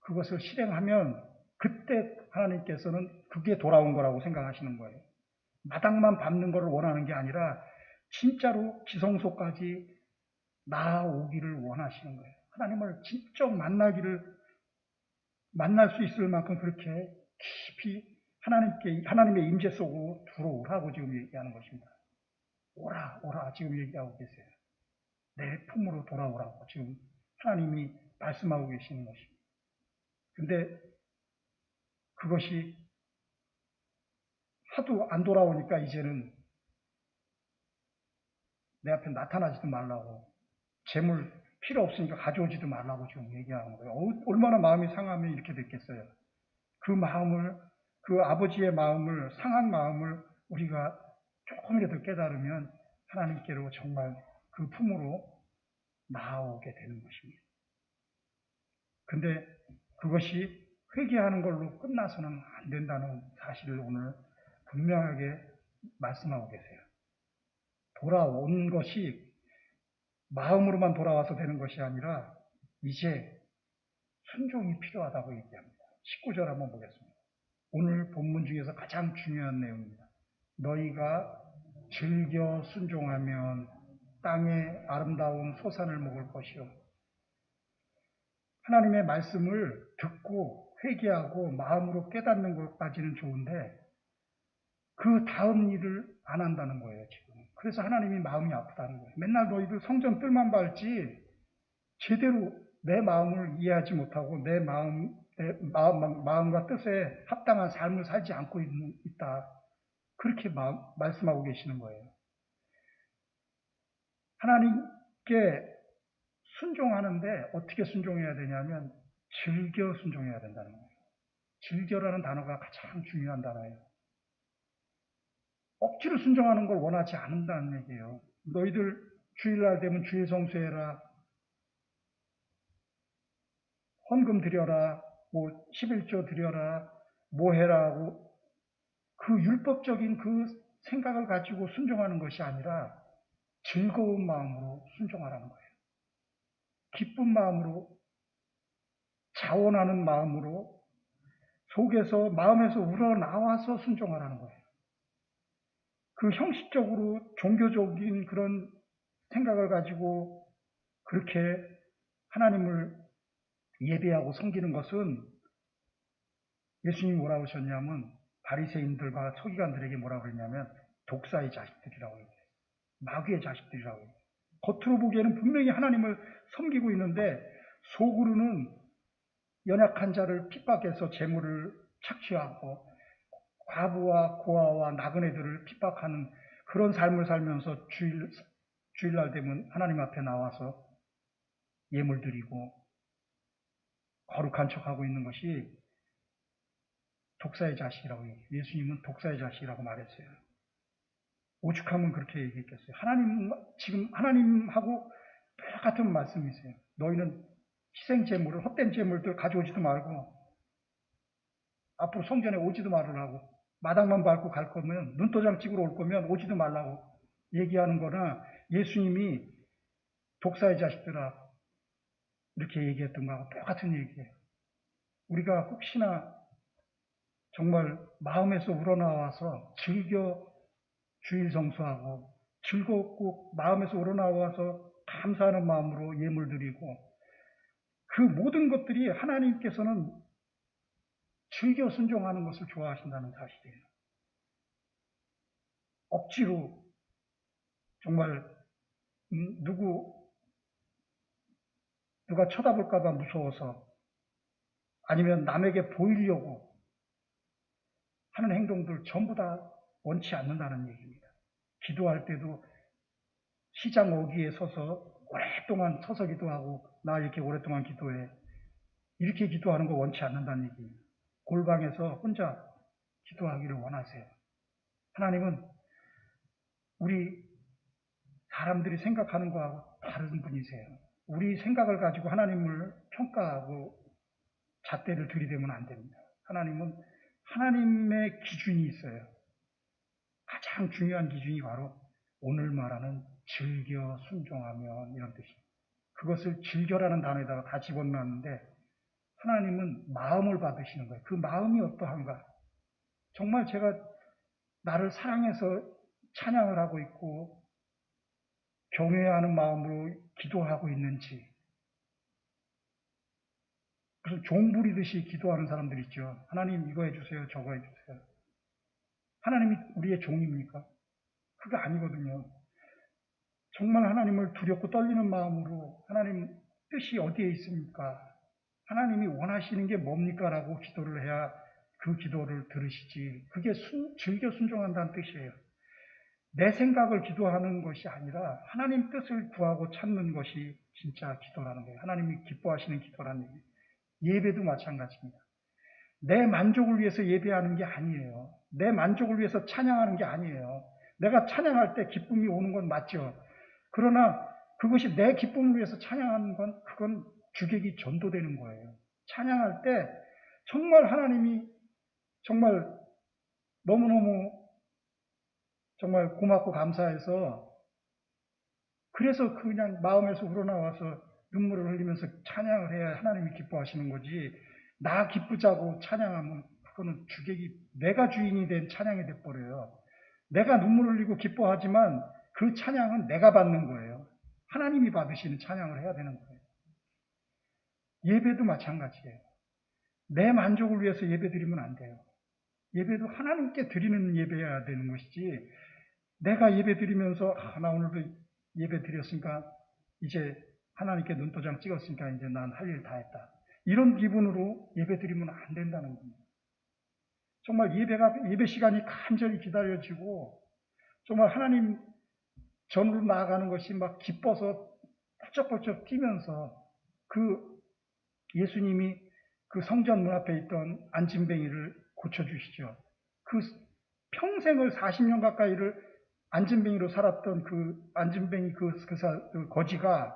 그것을 실행하면 그때 하나님께서는 그게 돌아온 거라고 생각하시는 거예요. 마당만 밟는 것을 원하는 게 아니라 진짜로 지성소까지 나아오기를 원하시는 거예요. 하나님을 직접 만날 수 있을 만큼 그렇게 깊이 하나님의 임재 속으로 들어오라고 지금 얘기하는 것입니다. 오라 지금 얘기하고 계세요. 내 품으로 돌아오라고 지금 하나님이 말씀하고 계시는 것입니다. 근데 그것이 하도 안 돌아오니까 이제는 내 앞에 나타나지도 말라고, 재물 필요 없으니까 가져오지도 말라고 지금 얘기하는 거예요. 얼마나 마음이 상하면 이렇게 됐겠어요. 그 아버지의 마음을, 상한 마음을 우리가 조금이라도 깨달으면 하나님께로 정말 그 품으로 나아오게 되는 것입니다. 근데 그것이 회개하는 걸로 끝나서는 안 된다는 사실을 오늘 분명하게 말씀하고 계세요. 돌아온 것이 마음으로만 돌아와서 되는 것이 아니라 이제 순종이 필요하다고 얘기합니다. 19절 한번 보겠습니다. 오늘 본문 중에서 가장 중요한 내용입니다. 너희가 즐겨 순종하면 땅의 아름다운 소산을 먹을 것이요. 하나님의 말씀을 듣고 회개하고 마음으로 깨닫는 것까지는 좋은데 그 다음 일을 안 한다는 거예요, 지금. 그래서 하나님이 마음이 아프다는 거예요. 맨날 너희들 성전 뜰만 밟지 제대로 내 마음을 이해하지 못하고 내 마음과 뜻에 합당한 삶을 살지 않고 있다. 그렇게 말씀하고 계시는 거예요. 하나님께 순종하는데 어떻게 순종해야 되냐면 즐겨 순종해야 된다는 거예요. 즐겨라는 단어가 가장 중요한 단어예요. 억지로 순종하는 걸 원하지 않는다는 얘기예요. 너희들 주일날 되면 주일 성수해라, 헌금 드려라, 11조 드려라, 뭐 해라 하고 그 율법적인 그 생각을 가지고 순종하는 것이 아니라 즐거운 마음으로 순종하라는 거예요. 기쁜 마음으로, 자원하는 마음으로, 마음에서 우러나와서 순종하라는 거예요. 그 형식적으로 종교적인 그런 생각을 가지고 그렇게 하나님을 예배하고 섬기는 것은 예수님이 뭐라고 하셨냐면 바리새인들과 서기관들에게 뭐라고 그랬냐면 독사의 자식들이라고 해요. 마귀의 자식들이라고 해요. 겉으로 보기에는 분명히 하나님을 섬기고 있는데 속으로는 연약한 자를 핍박해서 재물을 착취하고 과부와 고아와 나그네들을 핍박하는 그런 삶을 살면서 주일날 되면 하나님 앞에 나와서 예물 드리고 거룩한 척하고 있는 것이 독사의 자식이라고 해요. 예수님은 독사의 자식이라고 말했어요. 오죽하면 그렇게 얘기했겠어요. 지금 하나님하고 똑같은 말씀이세요. 너희는 희생 제물을, 헛된 제물들 가져오지도 말고, 앞으로 성전에 오지도 말으라고, 마당만 밟고 갈 거면, 눈도장 찍으러 올 거면 오지도 말라고 얘기하는 거나, 예수님이 독사의 자식들아, 이렇게 얘기했던 거하고 똑같은 얘기예요. 우리가 혹시나 정말 마음에서 우러나와서 즐겨 주일 성수하고 즐겁고 마음에서 우러나와서 감사하는 마음으로 예물 드리고 그 모든 것들이 하나님께서는 즐겨 순종하는 것을 좋아하신다는 사실이에요. 억지로 정말 누가 쳐다볼까 봐 무서워서 아니면 남에게 보이려고 하는 행동들 전부 다 원치 않는다는 얘기입니다. 기도할 때도 시장 어귀에 서서 오랫동안 서서 기도하고 나 이렇게 오랫동안 기도해. 이렇게 기도하는 거 원치 않는다는 얘기입니다. 골방에서 혼자 기도하기를 원하세요. 하나님은 우리 사람들이 생각하는 거하고 다른 분이세요. 우리 생각을 가지고 하나님을 평가하고 잣대를 들이대면 안 됩니다. 하나님은 하나님의 기준이 있어요. 가장 중요한 기준이 바로 오늘 말하는 즐겨 순종하면 이런 뜻입니다. 그것을 즐겨라는 단어에다가 다 집어넣었는데 하나님은 마음을 받으시는 거예요. 그 마음이 어떠한가? 정말 제가 나를 사랑해서 찬양을 하고 있고 경외하는 마음으로 기도하고 있는지 무슨 종 부리듯이 기도하는 사람들 있죠. 하나님 이거 해주세요. 저거 해주세요. 하나님이 우리의 종입니까? 그게 아니거든요. 정말 하나님을 두렵고 떨리는 마음으로 하나님 뜻이 어디에 있습니까? 하나님이 원하시는 게 뭡니까? 라고 기도를 해야 그 기도를 들으시지. 그게 즐겨 순종한다는 뜻이에요. 내 생각을 기도하는 것이 아니라 하나님 뜻을 구하고 찾는 것이 진짜 기도라는 거예요. 하나님이 기뻐하시는 기도라는 얘기예요. 예배도 마찬가지입니다. 내 만족을 위해서 예배하는 게 아니에요. 내 만족을 위해서 찬양하는 게 아니에요. 내가 찬양할 때 기쁨이 오는 건 맞죠. 그러나 그것이 내 기쁨을 위해서 찬양하는 건 그건 주객이 전도되는 거예요. 찬양할 때 정말 하나님이 정말 너무너무 정말 고맙고 감사해서 그래서 그냥 마음에서 우러나와서 눈물을 흘리면서 찬양을 해야 하나님이 기뻐하시는 거지. 나 기쁘자고 찬양하면 그거는 주객이 내가 주인이 된 찬양이 돼버려요. 내가 눈물 흘리고 기뻐하지만 그 찬양은 내가 받는 거예요. 하나님이 받으시는 찬양을 해야 되는 거예요. 예배도 마찬가지예요. 내 만족을 위해서 예배 드리면 안 돼요. 예배도 하나님께 드리는 예배여야 되는 것이지 내가 예배 드리면서 나 오늘도 예배 드렸으니까 이제 하나님께 눈도장 찍었으니까 이제 난 할 일 다 했다. 이런 기분으로 예배 드리면 안 된다는 겁니다. 정말 예배 시간이 간절히 기다려지고 정말 하나님 전으로 나아가는 것이 막 기뻐서 펄쩍펄쩍 뛰면서 그 예수님이 그 성전 문 앞에 있던 안진뱅이를 고쳐주시죠. 그 평생을 40년 가까이를 안진뱅이로 살았던 그 안진뱅이 그 거지가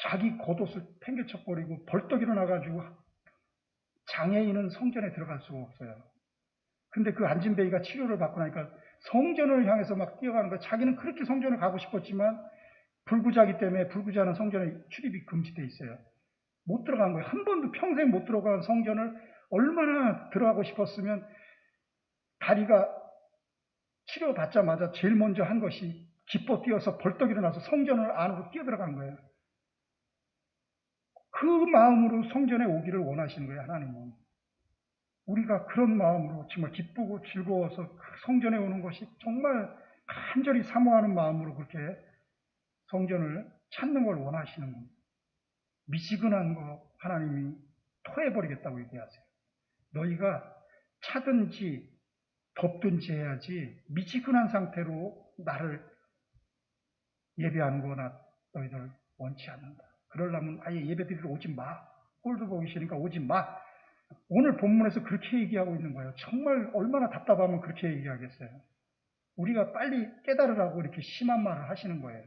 자기 겉옷을 팽개쳐버리고 벌떡 일어나가지고 장애인은 성전에 들어갈 수가 없어요. 근데 그 안진뱅이가 치료를 받고 나니까 성전을 향해서 막 뛰어가는 거예요. 자기는 그렇게 성전을 가고 싶었지만 불구자기 때문에 불구자는 성전에 출입이 금지되어 있어요. 못 들어간 거예요. 한 번도 평생 못 들어간 성전을 얼마나 들어가고 싶었으면 다리가 치료받자마자 제일 먼저 한 것이 기뻐 뛰어서 벌떡 일어나서 성전을 안으로 뛰어들어간 거예요. 그 마음으로 성전에 오기를 원하시는 거예요, 하나님은. 우리가 그런 마음으로 정말 기쁘고 즐거워서 성전에 오는 것이 정말 간절히 사모하는 마음으로 그렇게 성전을 찾는 걸 원하시는 겁니다. 미지근한 거 하나님이 토해버리겠다고 얘기하세요. 너희가 차든지 덥든지 해야지 미지근한 상태로 나를 예배하는 거나 너희들 원치 않는다. 그러려면 아예 예배 드리러 오지 마. 꼴도 보기 싫으니까 오지 마. 오늘 본문에서 그렇게 얘기하고 있는 거예요. 정말 얼마나 답답하면 그렇게 얘기하겠어요. 우리가 빨리 깨달으라고 이렇게 심한 말을 하시는 거예요.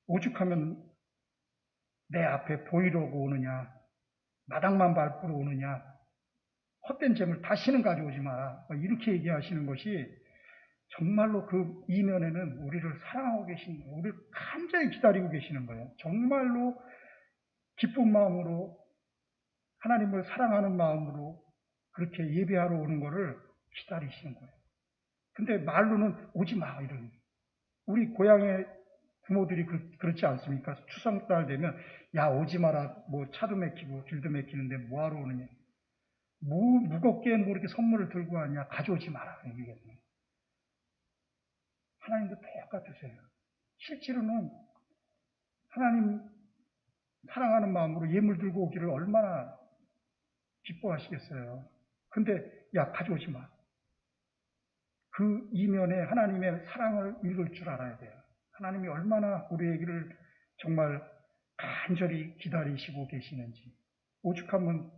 오죽하면 내 앞에 보이려고 오느냐, 마당만 밟으러 오느냐, 헛된 재물 다시는 가져오지 마라. 이렇게 얘기하시는 것이 정말로 그 이면에는 우리를 사랑하고 계신 거예요. 우리를 간절히 기다리고 계시는 거예요. 정말로 기쁜 마음으로 하나님을 사랑하는 마음으로 그렇게 예배하러 오는 것을 기다리시는 거예요. 근데 말로는 오지 마 이러는. 우리 고향의 부모들이 그렇지 않습니까? 추석날 되면 야 오지 마라. 뭐 차도 막히고 길도 막히는데 뭐하러 오느냐. 무겁게 뭐 이렇게 선물을 들고 왔냐. 가져오지 마라. 얘기했어요. 하나님도 똑같으세요. 실제로는 하나님 사랑하는 마음으로 예물 들고 오기를 얼마나 기뻐하시겠어요. 근데 야 가져오지 마. 그 이면에 하나님의 사랑을 읽을 줄 알아야 돼요. 하나님이 얼마나 우리에게를 정말 간절히 기다리시고 계시는지. 오죽하면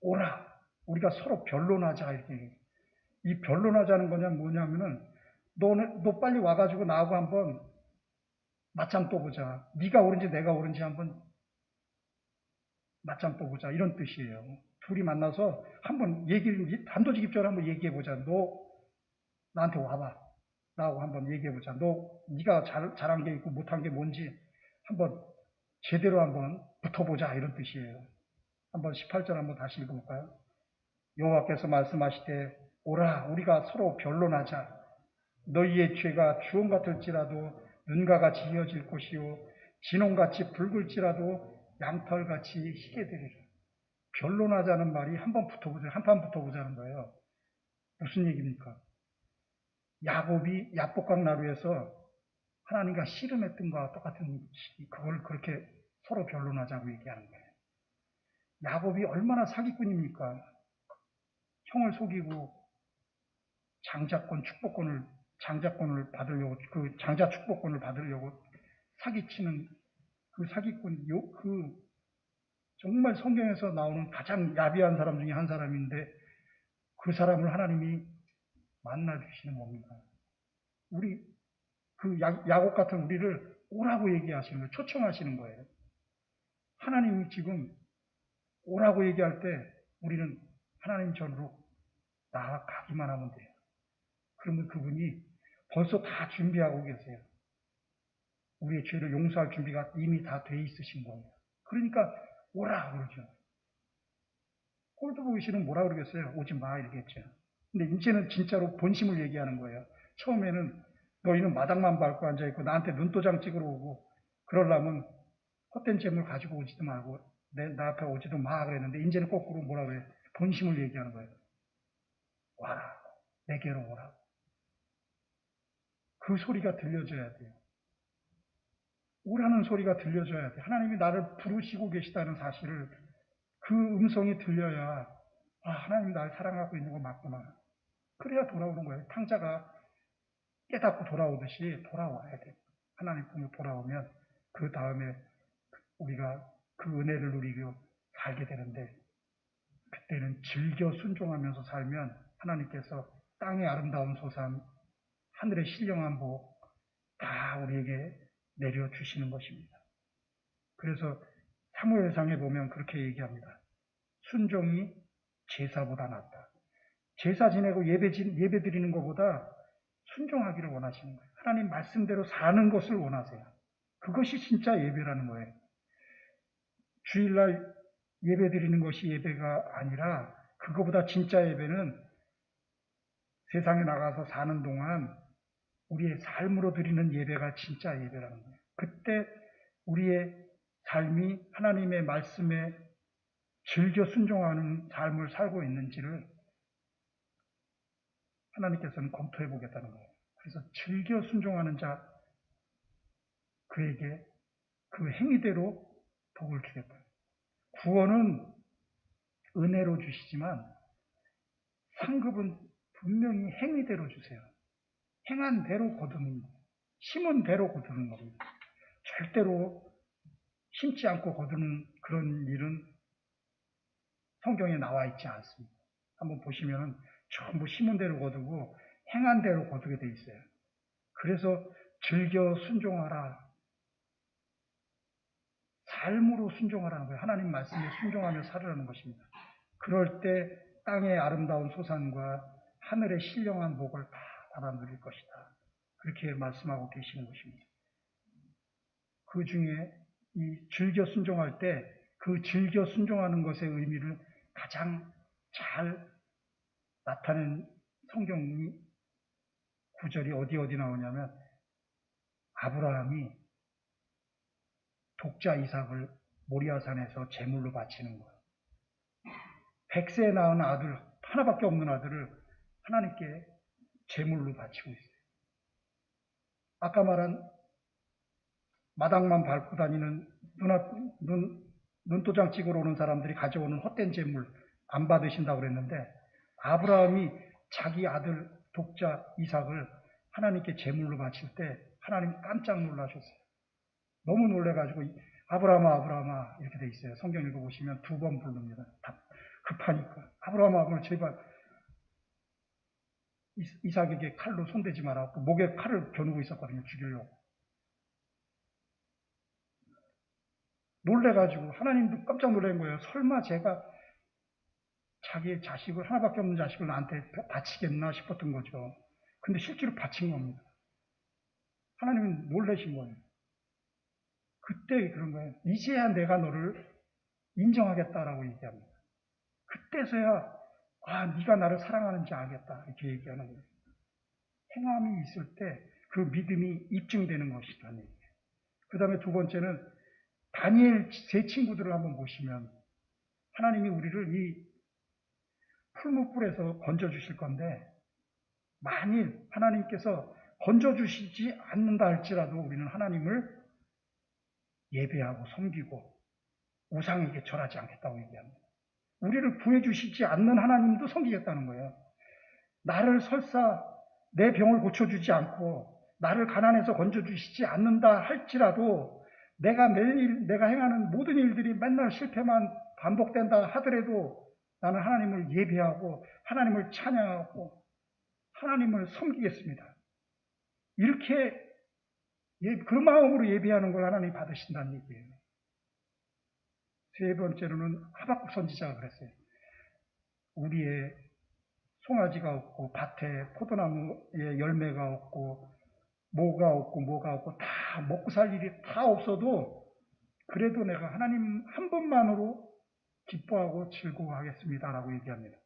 오라. 우리가 서로 변론하자 이렇게. 이 변론하자는 거냐 뭐냐면은 너 빨리 와가지고 나하고 한번 맞짱 떠보자. 네가 옳은지 내가 옳은지 한번 맞짱 떠보자. 이런 뜻이에요. 둘이 만나서 한번 단도직입적으로 한번 얘기해보자. 너 나한테 와봐. 나하고 한번 얘기해보자. 네가 잘한 게 있고 못한 게 뭔지 한번 제대로 한번 붙어보자. 이런 뜻이에요. 한번 18절 한번 다시 읽어볼까요? 여호와께서 말씀하시되 오라 우리가 서로 변론하자. 너희의 죄가 주홍 같을지라도 눈과 같이 희어질 것이요 진홍같이 붉을지라도 양털같이 희게 되리라. 변론하자는 말이 한판 붙어보자는 거예요. 무슨 얘기입니까? 야곱이 야복강 나루에서 하나님과 씨름했던 것과 똑같은 그걸 그렇게 서로 변론하자고 얘기하는 거예요. 야곱이 얼마나 사기꾼입니까? 형을 속이고 장자권을 받으려고 그 장자 축복권을 받으려고 사기치는 그 사기꾼 정말 성경에서 나오는 가장 야비한 사람 중에 한 사람인데 그 사람을 하나님이 만나 주시는 겁니다. 우리 그 야곱 같은 우리를 오라고 얘기하시는 거예요. 초청하시는 거예요. 하나님이 지금 오라고 얘기할 때 우리는 하나님 전으로 나아가기만 하면 돼요. 그러면 그분이 벌써 다 준비하고 계세요. 우리의 죄를 용서할 준비가 이미 다 돼 있으신 거예요. 그러니까 오라 그러죠. 꼴도보기 뭐라 그러겠어요? 오지 마 이러겠죠. 근데 이제는 진짜로 본심을 얘기하는 거예요. 처음에는 너희는 마당만 밟고 앉아있고 나한테 눈도장 찍으러 오고 그러려면 헛된 재물 가지고 오지도 말고 나 앞에 오지도 마 그랬는데 이제는 거꾸로 뭐라 그래? 본심을 얘기하는 거예요. 와라. 내게로 오라. 그 소리가 들려줘야 돼요. 오라는 소리가 들려줘야 돼요. 하나님이 나를 부르시고 계시다는 사실을 그 음성이 들려야 하나님이 나를 사랑하고 있는 거 맞구나. 그래야 돌아오는 거예요. 탕자가 깨닫고 돌아오듯이 돌아와야 돼요. 하나님 품으로 돌아오면 그 다음에 우리가 그 은혜를 누리고 살게 되는데 그때는 즐겨 순종하면서 살면 하나님께서 땅의 아름다운 소산, 하늘의 신령한 복 다 우리에게 내려주시는 것입니다. 그래서 사무엘상에 보면 그렇게 얘기합니다. 순종이 제사보다 낫다. 제사 지내고 예배 드리는 것보다 순종하기를 원하시는 거예요. 하나님 말씀대로 사는 것을 원하세요. 그것이 진짜 예배라는 거예요. 주일날 예배 드리는 것이 예배가 아니라 그거보다 진짜 예배는 세상에 나가서 사는 동안 우리의 삶으로 드리는 예배가 진짜 예배라는 거예요. 그때 우리의 삶이 하나님의 말씀에 즐겨 순종하는 삶을 살고 있는지를 하나님께서는 검토해 보겠다는 거예요. 그래서 즐겨 순종하는 자, 그에게 그 행위대로 복을 주겠다. 구원은 은혜로 주시지만 상급은 분명히 행위대로 주세요. 행한 대로 거두는 거예요. 심은 대로 거두는 겁니다. 절대로 심지 않고 거두는 그런 일은 성경에 나와 있지 않습니다. 한번 보시면 전부 심은 대로 거두고 행한 대로 거두게 돼 있어요. 그래서 즐겨 순종하라. 삶으로 순종하라는 거예요. 하나님 말씀에 순종하며 살으라는 것입니다. 그럴 때 땅의 아름다운 소산과 하늘의 신령한 복을 다 받아 누릴 것이다. 그렇게 말씀하고 계시는 것입니다. 그 중에 이 즐겨 순종할 때 그 즐겨 순종하는 것의 의미를 가장 잘 나타낸 성경 구절이 어디 나오냐면 아브라함이 독자 이삭을 모리아산에서 제물로 바치는 거예요. 100세에 낳은 아들, 하나밖에 없는 아들을 하나님께 제물로 바치고 있어요. 아까 말한 마당만 밟고 다니는 눈도장 찍으러 오는 사람들이 가져오는 헛된 제물 안 받으신다고 그랬는데 아브라함이 자기 아들 독자 이삭을 하나님께 제물로 바칠 때 하나님 깜짝 놀라셨어요. 너무 놀래가지고 아브라함아 이렇게 돼 있어요. 성경 읽어보시면 2번 부릅니다. 급하니까 아브라함아 제발 이삭에게 칼로 손대지 마라. 목에 칼을 겨누고 있었거든요. 죽이려고. 놀래가지고 하나님도 깜짝 놀란 거예요. 설마 제가 자기의 자식을 하나밖에 없는 자식을 나한테 바치겠나 싶었던 거죠. 근데 실제로 바친 겁니다. 하나님은 놀라신 거예요. 그때 그런 거예요. 이제야 내가 너를 인정하겠다라고 얘기합니다. 그때서야 네가 나를 사랑하는지 알겠다 이렇게 얘기하는 거예요. 행함이 있을 때 그 믿음이 입증되는 것이라는 얘기예요. 그 다음에 두 번째는 다니엘 세 친구들을 한번 보시면 하나님이 우리를 이 풀무불에서 건져주실 건데 만일 하나님께서 건져주시지 않는다 할지라도 우리는 하나님을 예배하고 섬기고 우상에게 절하지 않겠다고 얘기합니다. 우리를 구해주시지 않는 하나님도 섬기겠다는 거예요. 나를 설사 내 병을 고쳐주지 않고 나를 가난해서 건져주시지 않는다 할지라도 내가 매일 내가 행하는 모든 일들이 맨날 실패만 반복된다 하더라도 나는 하나님을 예배하고 하나님을 찬양하고 하나님을 섬기겠습니다. 이렇게 그 마음으로 예배하는 걸 하나님이 받으신다는 얘기예요. 세 번째로는 하박국 선지자가 그랬어요. 우리의 송아지가 없고 밭에 포도나무에 열매가 없고 뭐가 없고 다 먹고 살 일이 다 없어도 그래도 내가 하나님 한 분만으로 기뻐하고 즐거워하겠습니다라고 얘기합니다.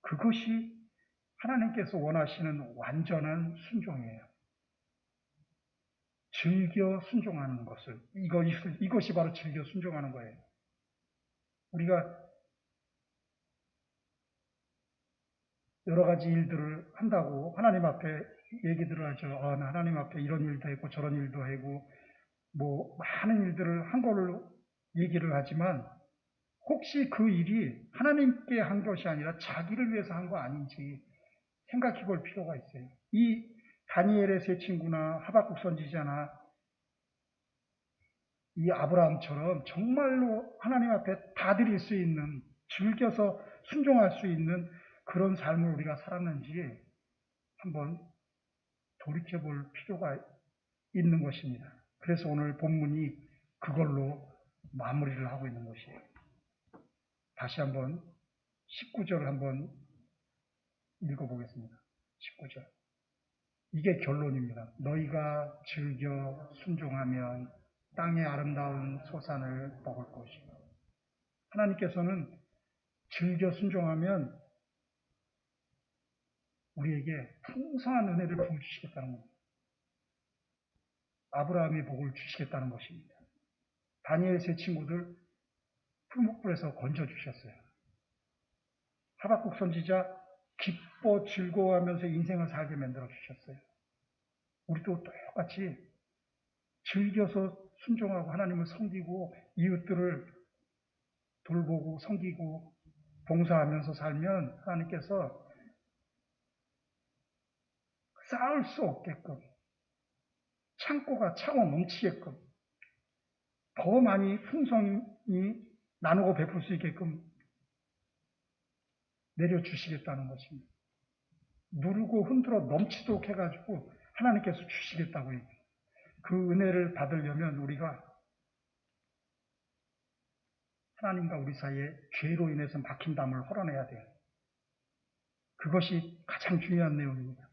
그것이 하나님께서 원하시는 완전한 순종이에요. 즐겨 순종하는 것을 이것이 바로 즐겨 순종하는 거예요. 우리가 여러 가지 일들을 한다고 하나님 앞에 얘기들을 하죠. 나 하나님 앞에 이런 일도 했고 저런 일도 하고 뭐 많은 일들을 한 걸로 얘기를 하지만 혹시 그 일이 하나님께 한 것이 아니라 자기를 위해서 한 거 아닌지 생각해 볼 필요가 있어요. 이 다니엘의 세 친구나 하박국 선지자나 이 아브라함처럼 정말로 하나님 앞에 다 드릴 수 있는 즐겨서 순종할 수 있는 그런 삶을 우리가 살았는지 한번 돌이켜볼 필요가 있는 것입니다. 그래서 오늘 본문이 그걸로 마무리를 하고 있는 것이에요. 다시 한번 19절 한번 읽어보겠습니다. 19절. 이게 결론입니다. 너희가 즐겨 순종하면 땅의 아름다운 소산을 먹을 것이고 하나님께서는 즐겨 순종하면 우리에게 풍성한 은혜를 부어주시겠다는 겁니다. 아브라함의 복을 주시겠다는 것입니다. 다니엘 세 친구들 풀목불에서 건져주셨어요. 하박국 선지자 기뻐 즐거워하면서 인생을 살게 만들어 주셨어요. 우리도 똑같이 즐겨서 순종하고 하나님을 섬기고 이웃들을 돌보고 섬기고 봉사하면서 살면 하나님께서 쌓을 수 없게끔 창고가 차고 넘치게끔 더 많이 풍성히 나누고 베풀 수 있게끔 내려주시겠다는 것입니다. 누르고 흔들어 넘치도록 해가지고 하나님께서 주시겠다고 얘기해요. 그 은혜를 받으려면 우리가 하나님과 우리 사이에 죄로 인해서 막힌 담을 헐어내야 돼요. 그것이 가장 중요한 내용입니다.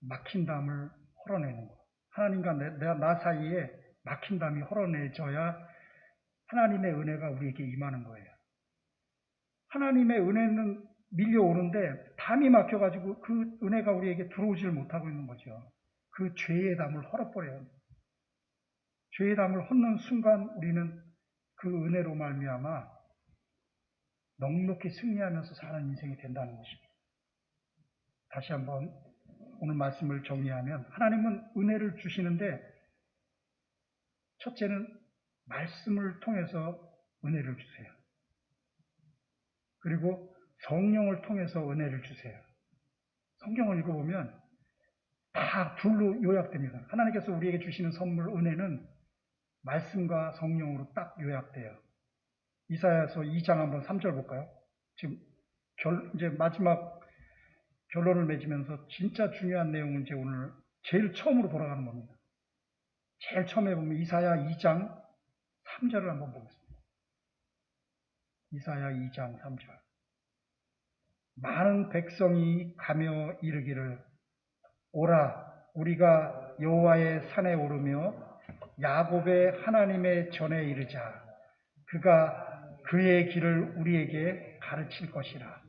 막힌 담을 헐어내는 것. 하나님과 나 사이에 막힌 담이 헐어내져야 하나님의 은혜가 우리에게 임하는 거예요. 하나님의 은혜는 밀려오는데 담이 막혀가지고 그 은혜가 우리에게 들어오질 못하고 있는 거죠. 그 죄의 담을 헐어버려요. 죄의 담을 헐는 순간 우리는 그 은혜로 말미암아 넉넉히 승리하면서 사는 인생이 된다는 것입니다. 다시 한번 오늘 말씀을 정리하면 하나님은 은혜를 주시는데 첫째는 말씀을 통해서 은혜를 주세요. 그리고 성령을 통해서 은혜를 주세요. 성경을 읽어보면 다 둘로 요약됩니다. 하나님께서 우리에게 주시는 선물 은혜는 말씀과 성령으로 딱 요약돼요. 이사야서 2장 한번 3절 볼까요? 지금 이제 마지막 결론을 맺으면서 진짜 중요한 내용은 이제 오늘 제일 처음으로 돌아가는 겁니다. 제일 처음에 보면 이사야 2장 3절을 한번 보겠습니다. 이사야 2장 3절. 많은 백성이 가며 이르기를 오라 우리가 여호와의 산에 오르며 야곱의 하나님의 전에 이르자. 그가 그의 길을 우리에게 가르칠 것이라.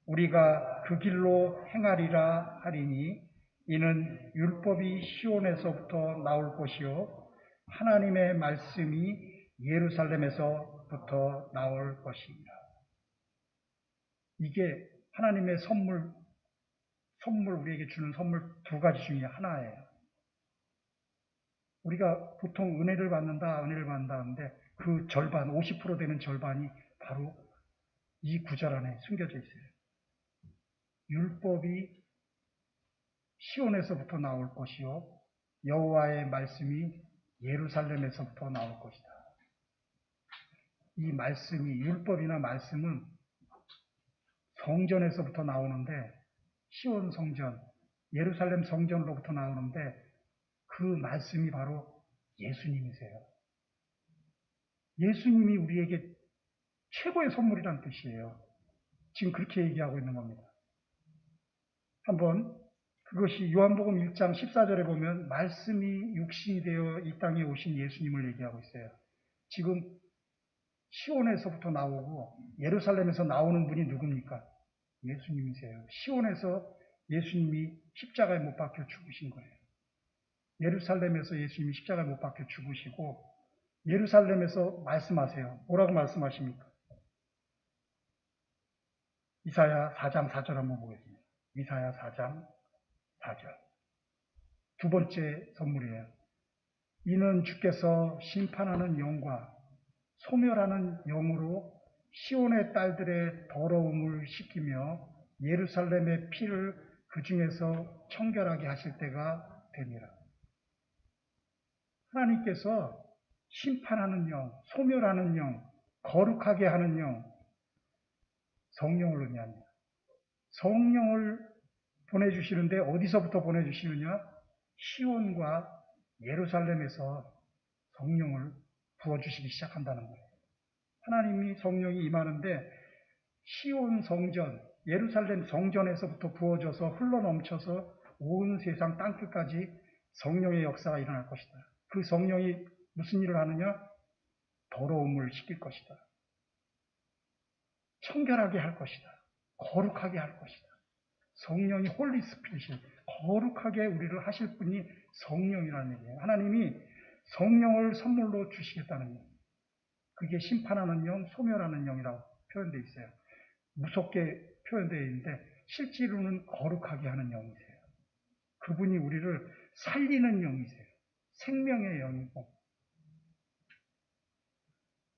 우리가 그 길로 행하리라 하리니 이는 율법이 시온에서부터 나올 것이요 하나님의 말씀이 예루살렘에서부터 나올 것이니라. 이게 하나님의 선물 우리에게 주는 선물 두 가지 중에 하나예요. 우리가 보통 은혜를 받는다 하는데 그 절반, 50% 되는 절반이 바로 이 구절 안에 숨겨져 있어요. 율법이 시온에서부터 나올 것이요 여호와의 말씀이 예루살렘에서부터 나올 것이다. 이 말씀이 율법이나 말씀은 성전에서부터 나오는데 시온 성전, 예루살렘 성전으로부터 나오는데 그 말씀이 바로 예수님이세요. 예수님이 우리에게 최고의 선물이란 뜻이에요. 지금 그렇게 얘기하고 있는 겁니다. 한번 그것이 요한복음 1장 14절에 보면 말씀이 육신이 되어 이 땅에 오신 예수님을 얘기하고 있어요. 지금 시온에서부터 나오고 예루살렘에서 나오는 분이 누굽니까? 예수님이세요. 시온에서 예수님이 십자가에 못 박혀 죽으신 거예요. 예루살렘에서 예수님이 십자가에 못 박혀 죽으시고 예루살렘에서 말씀하세요. 뭐라고 말씀하십니까? 이사야 4장 4절 한번 보겠습니다. 이사야 4장 4절. 두 번째 선물이에요. 이는 주께서 심판하는 영과 소멸하는 영으로 시온의 딸들의 더러움을 씻기며 예루살렘의 피를 그 중에서 청결하게 하실 때가 됩니다. 하나님께서 심판하는 영, 소멸하는 영, 거룩하게 하는 영, 성령을 의미합니다. 성령을 보내주시는데 어디서부터 보내주시느냐? 시온과 예루살렘에서 성령을 부어주시기 시작한다는 거예요. 하나님이 성령이 임하는데 시온 성전, 예루살렘 성전에서부터 부어져서 흘러넘쳐서 온 세상 땅끝까지 성령의 역사가 일어날 것이다. 그 성령이 무슨 일을 하느냐? 더러움을 씻길 것이다. 청결하게 할 것이다. 거룩하게 할 것이다. 성령이 홀리 스피릿이 거룩하게 우리를 하실 분이 성령이라는 얘기예요. 하나님이 성령을 선물로 주시겠다는 얘기예요. 그게 심판하는 영, 소멸하는 영이라고 표현되어 있어요. 무섭게 표현되어 있는데 실제로는 거룩하게 하는 영이세요. 그분이 우리를 살리는 영이세요. 생명의 영이고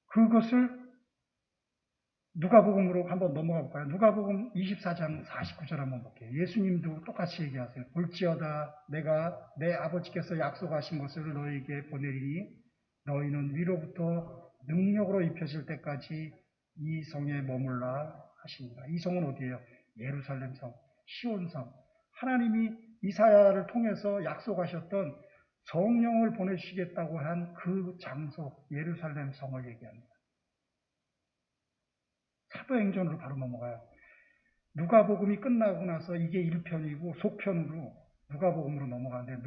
그것을 누가복음으로 한번 넘어가 볼까요? 누가복음 24장 49절 한번 볼게요. 예수님도 똑같이 얘기하세요. 볼지어다 내가 내 아버지께서 약속하신 것을 너희에게 보내리니 너희는 위로부터 능력으로 입혀질 때까지 이 성에 머물라 하십니다. 이 성은 어디예요? 예루살렘 성. 시온산, 하나님이 이사야를 통해서 약속하셨던 성령을 보내시겠다고 한 그 장소 예루살렘 성을 얘기합니다. 사도행전으로 바로 넘어가요. 누가복음이 끝나고 나서 이게 1편이고 속편으로 누가복음으로 넘어가는데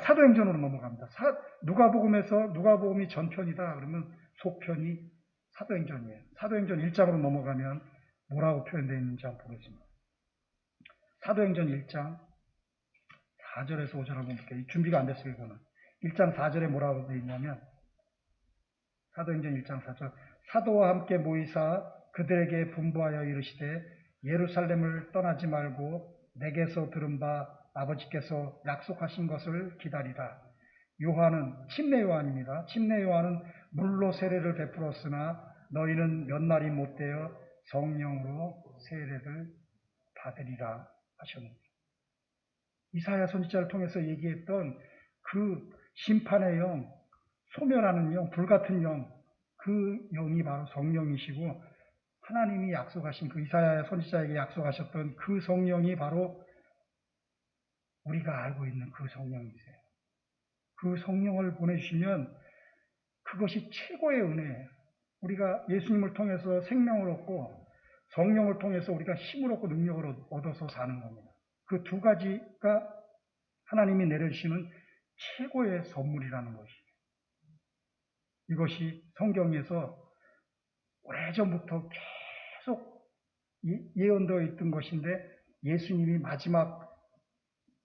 사도행전으로 넘어갑니다. 누가복음에서 누가복음이 전편이다 그러면 속편이 사도행전이에요. 사도행전 1장으로 넘어가면 뭐라고 표현되어 있는지 한번 보겠습니다. 사도행전 1장 4절에서 5절 한번 볼게요. 준비가 안 됐어요, 이거는. 1장 4절에 뭐라고 되어 있냐면, 사도행전 1장 4절. 사도와 함께 모이사 그들에게 분부하여 이르시되 예루살렘을 떠나지 말고 내게서 들은 바 아버지께서 약속하신 것을 기다리라. 요한은, 침례 요한입니다. 침례 요한은 물로 세례를 베풀었으나 너희는 몇 날이 못되어 성령으로 세례를 받으리라 하셨습니다. 이사야 선지자를 통해서 얘기했던 그 심판의 영, 소멸하는 영, 불같은 영, 그 영이 바로 성령이시고 하나님이 약속하신 그 이사야 선지자에게 약속하셨던 그 성령이 바로 우리가 알고 있는 그 성령이세요. 그 성령을 보내주시면 그것이 최고의 은혜예요. 우리가 예수님을 통해서 생명을 얻고 성령을 통해서 우리가 힘을 얻고 능력을 얻어서 사는 겁니다. 그 두 가지가 하나님이 내려주시는 최고의 선물이라는 것이에요. 이것이 성경에서 오래전부터 계속 예언되어 있던 것인데 예수님이 마지막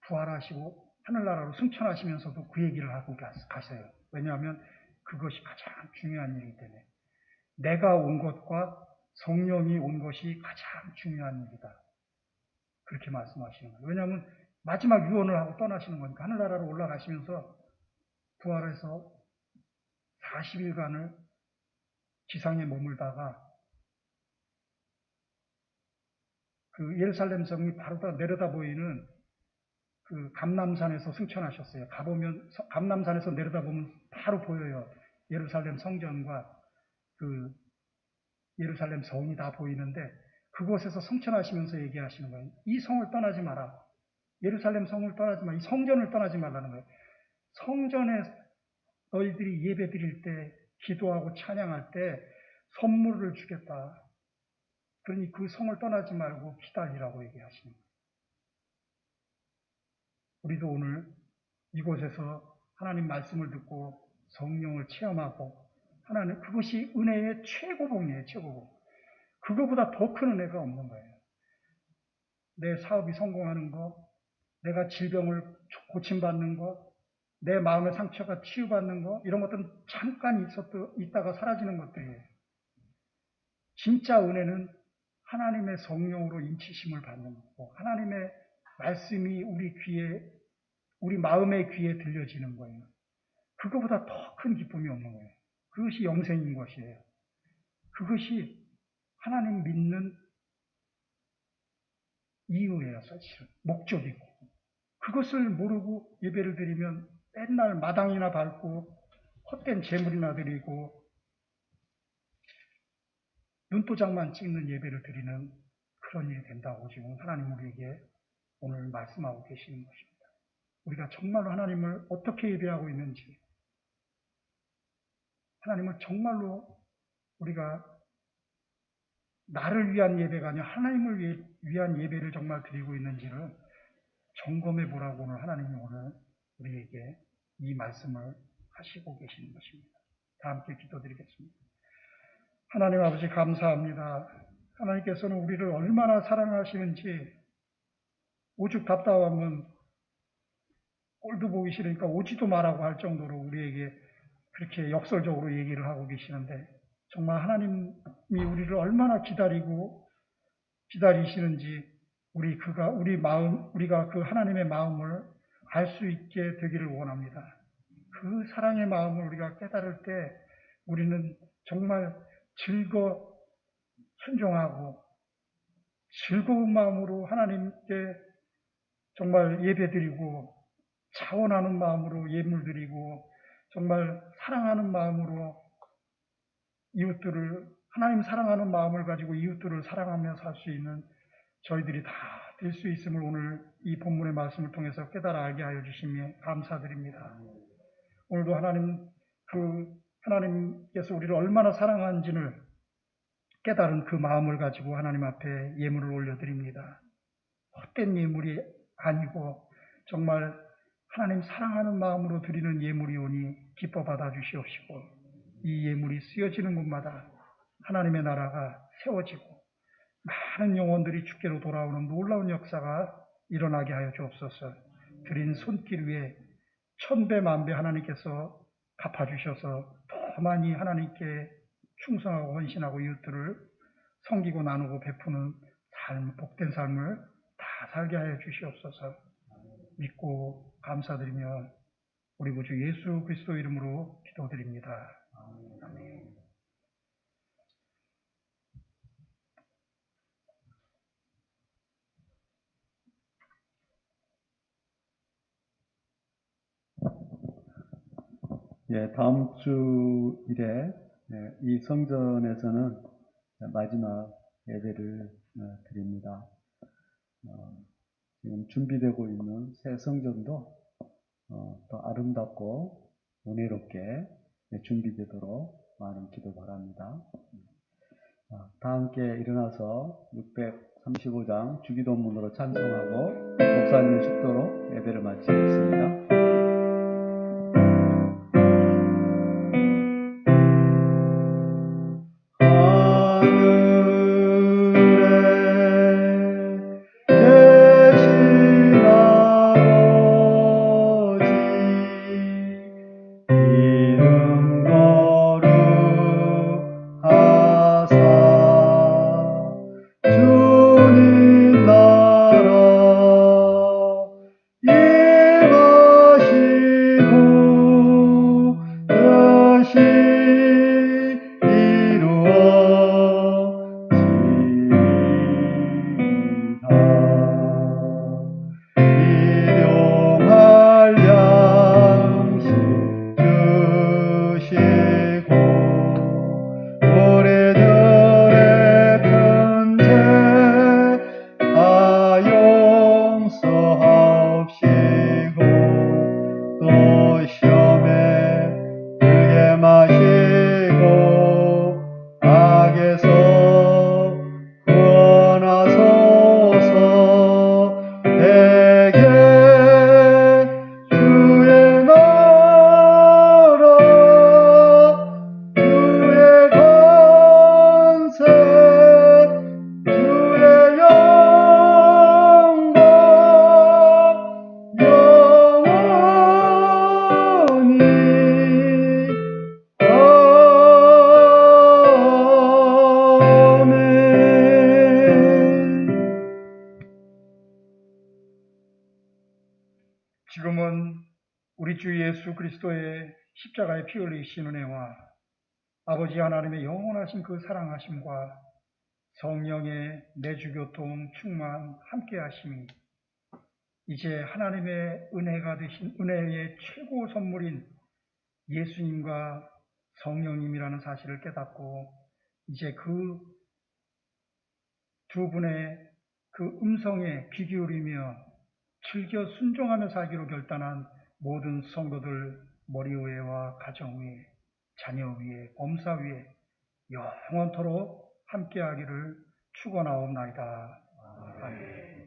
부활하시고 하늘나라로 승천하시면서도 그 얘기를 하고 가세요. 왜냐하면 그것이 가장 중요한 일이기 때문에 내가 온 것과 성령이 온 것이 가장 중요한 일이다. 그렇게 말씀하시는 거예요. 왜냐하면 마지막 유언을 하고 떠나시는 거니까 하늘나라로 올라가시면서 부활해서 40일간을 지상에 머물다가 그 예루살렘 성이 바로 다 내려다 보이는 그 감람산에서 승천하셨어요. 가보면 감람산에서 내려다 보면 바로 보여요. 예루살렘 성전과 그 예루살렘 성이 다 보이는데 그곳에서 승천하시면서 얘기하시는 거예요. 이 성을 떠나지 마라. 예루살렘 성을 떠나지 마라. 이 성전을 떠나지 말라는 거예요. 성전에 너희들이 예배 드릴 때, 기도하고 찬양할 때 선물을 주겠다. 그러니 그 성을 떠나지 말고 기다리라고 얘기하시는 거예요. 우리도 오늘 이곳에서 하나님 말씀을 듣고 성령을 체험하고 하나님 그것이 은혜의 최고봉이에요. 최고봉. 그거보다 더 큰 은혜가 없는 거예요. 내 사업이 성공하는 거, 내가 질병을 고침받는 거, 내 마음의 상처가 치유받는 거, 이런 것들은 잠깐 있다가 사라지는 것들이에요. 진짜 은혜는 하나님의 성령으로 인치심을 받는 거고, 하나님의 말씀이 우리 마음의 귀에 들려지는 거예요. 그거보다 더 큰 기쁨이 없는 거예요. 그것이 영생인 것이에요. 그것이 하나님 믿는 이유예요, 사실은. 목적이고. 그것을 모르고 예배를 드리면 맨날 마당이나 밟고 헛된 재물이나 드리고 눈도장만 찍는 예배를 드리는 그런 일이 된다고 지금 하나님 우리에게 오늘 말씀하고 계시는 것입니다. 우리가 정말로 하나님을 어떻게 예배하고 있는지, 하나님을 정말로 우리가 나를 위한 예배가 아니라 하나님을 위한 예배를 정말 드리고 있는지를 점검해 보라고 오늘 하나님이 오늘 우리에게 이 말씀을 하시고 계시는 것입니다. 다 함께 기도드리겠습니다. 하나님 아버지 감사합니다. 하나님께서는 우리를 얼마나 사랑하시는지 오죽 답답하면 꼴도 보기 싫으니까 오지도 마라고 할 정도로 우리에게 그렇게 역설적으로 얘기를 하고 계시는데 정말 하나님이 우리를 얼마나 기다리시는지 우리가 그 하나님의 마음을 알 수 있게 되기를 원합니다. 그 사랑의 마음을 우리가 깨달을 때 우리는 정말 순종하고 즐거운 마음으로 하나님께 정말 예배드리고 자원하는 마음으로 예물드리고 정말 사랑하는 마음으로 하나님 사랑하는 마음을 가지고 이웃들을 사랑하며 살 수 있는 저희들이 다 될 수 있음을 오늘 이 본문의 말씀을 통해서 깨달아 알게 하여 주시며 감사드립니다. 오늘도 하나님께서 우리를 얼마나 사랑하는지를 깨달은 그 마음을 가지고 하나님 앞에 예물을 올려드립니다. 헛된 예물이 아니고 정말 하나님 사랑하는 마음으로 드리는 예물이오니 기뻐 받아주시옵시고 이 예물이 쓰여지는 곳마다 하나님의 나라가 세워지고 많은 영혼들이 주께로 돌아오는 놀라운 역사가 일어나게 하여 주옵소서. 드린 손길 위에 천배 만배 하나님께서 갚아주셔서 더 많이 하나님께 충성하고 헌신하고 이웃들을 섬기고 나누고 베푸는 삶, 복된 삶을 다 살게 하여 주시옵소서. 믿고 감사드리며 우리 구주 예수 그리스도 이름으로 기도드립니다. 아멘. 예, 다음 주일에 이 성전에서는 마지막 예배를 드립니다. 지금 준비되고 있는 새 성전도 더 아름답고 은혜롭게 준비되도록 많은 기도 바랍니다. 다 함께 일어나서 635장 주기도문으로 찬송하고 목사님의 축도로 예배를 마치겠습니다. 지금은 우리 주 예수 그리스도의 십자가의 피 흘리신 은혜와 아버지 하나님의 영원하신 그 사랑하심과 성령의 내주교통 충만 함께 하심이 이제 하나님의 은혜가 되신 은혜의 최고 선물인 예수님과 성령님이라는 사실을 깨닫고 이제 그 두 분의 그 음성에 귀 기울이며 즐겨 순종하며 살기로 결단한 모든 성도들 머리 위에와 가정 위에 자녀 위에 범사 위에 영원토록 함께하기를 축원하옵나이다. 아멘.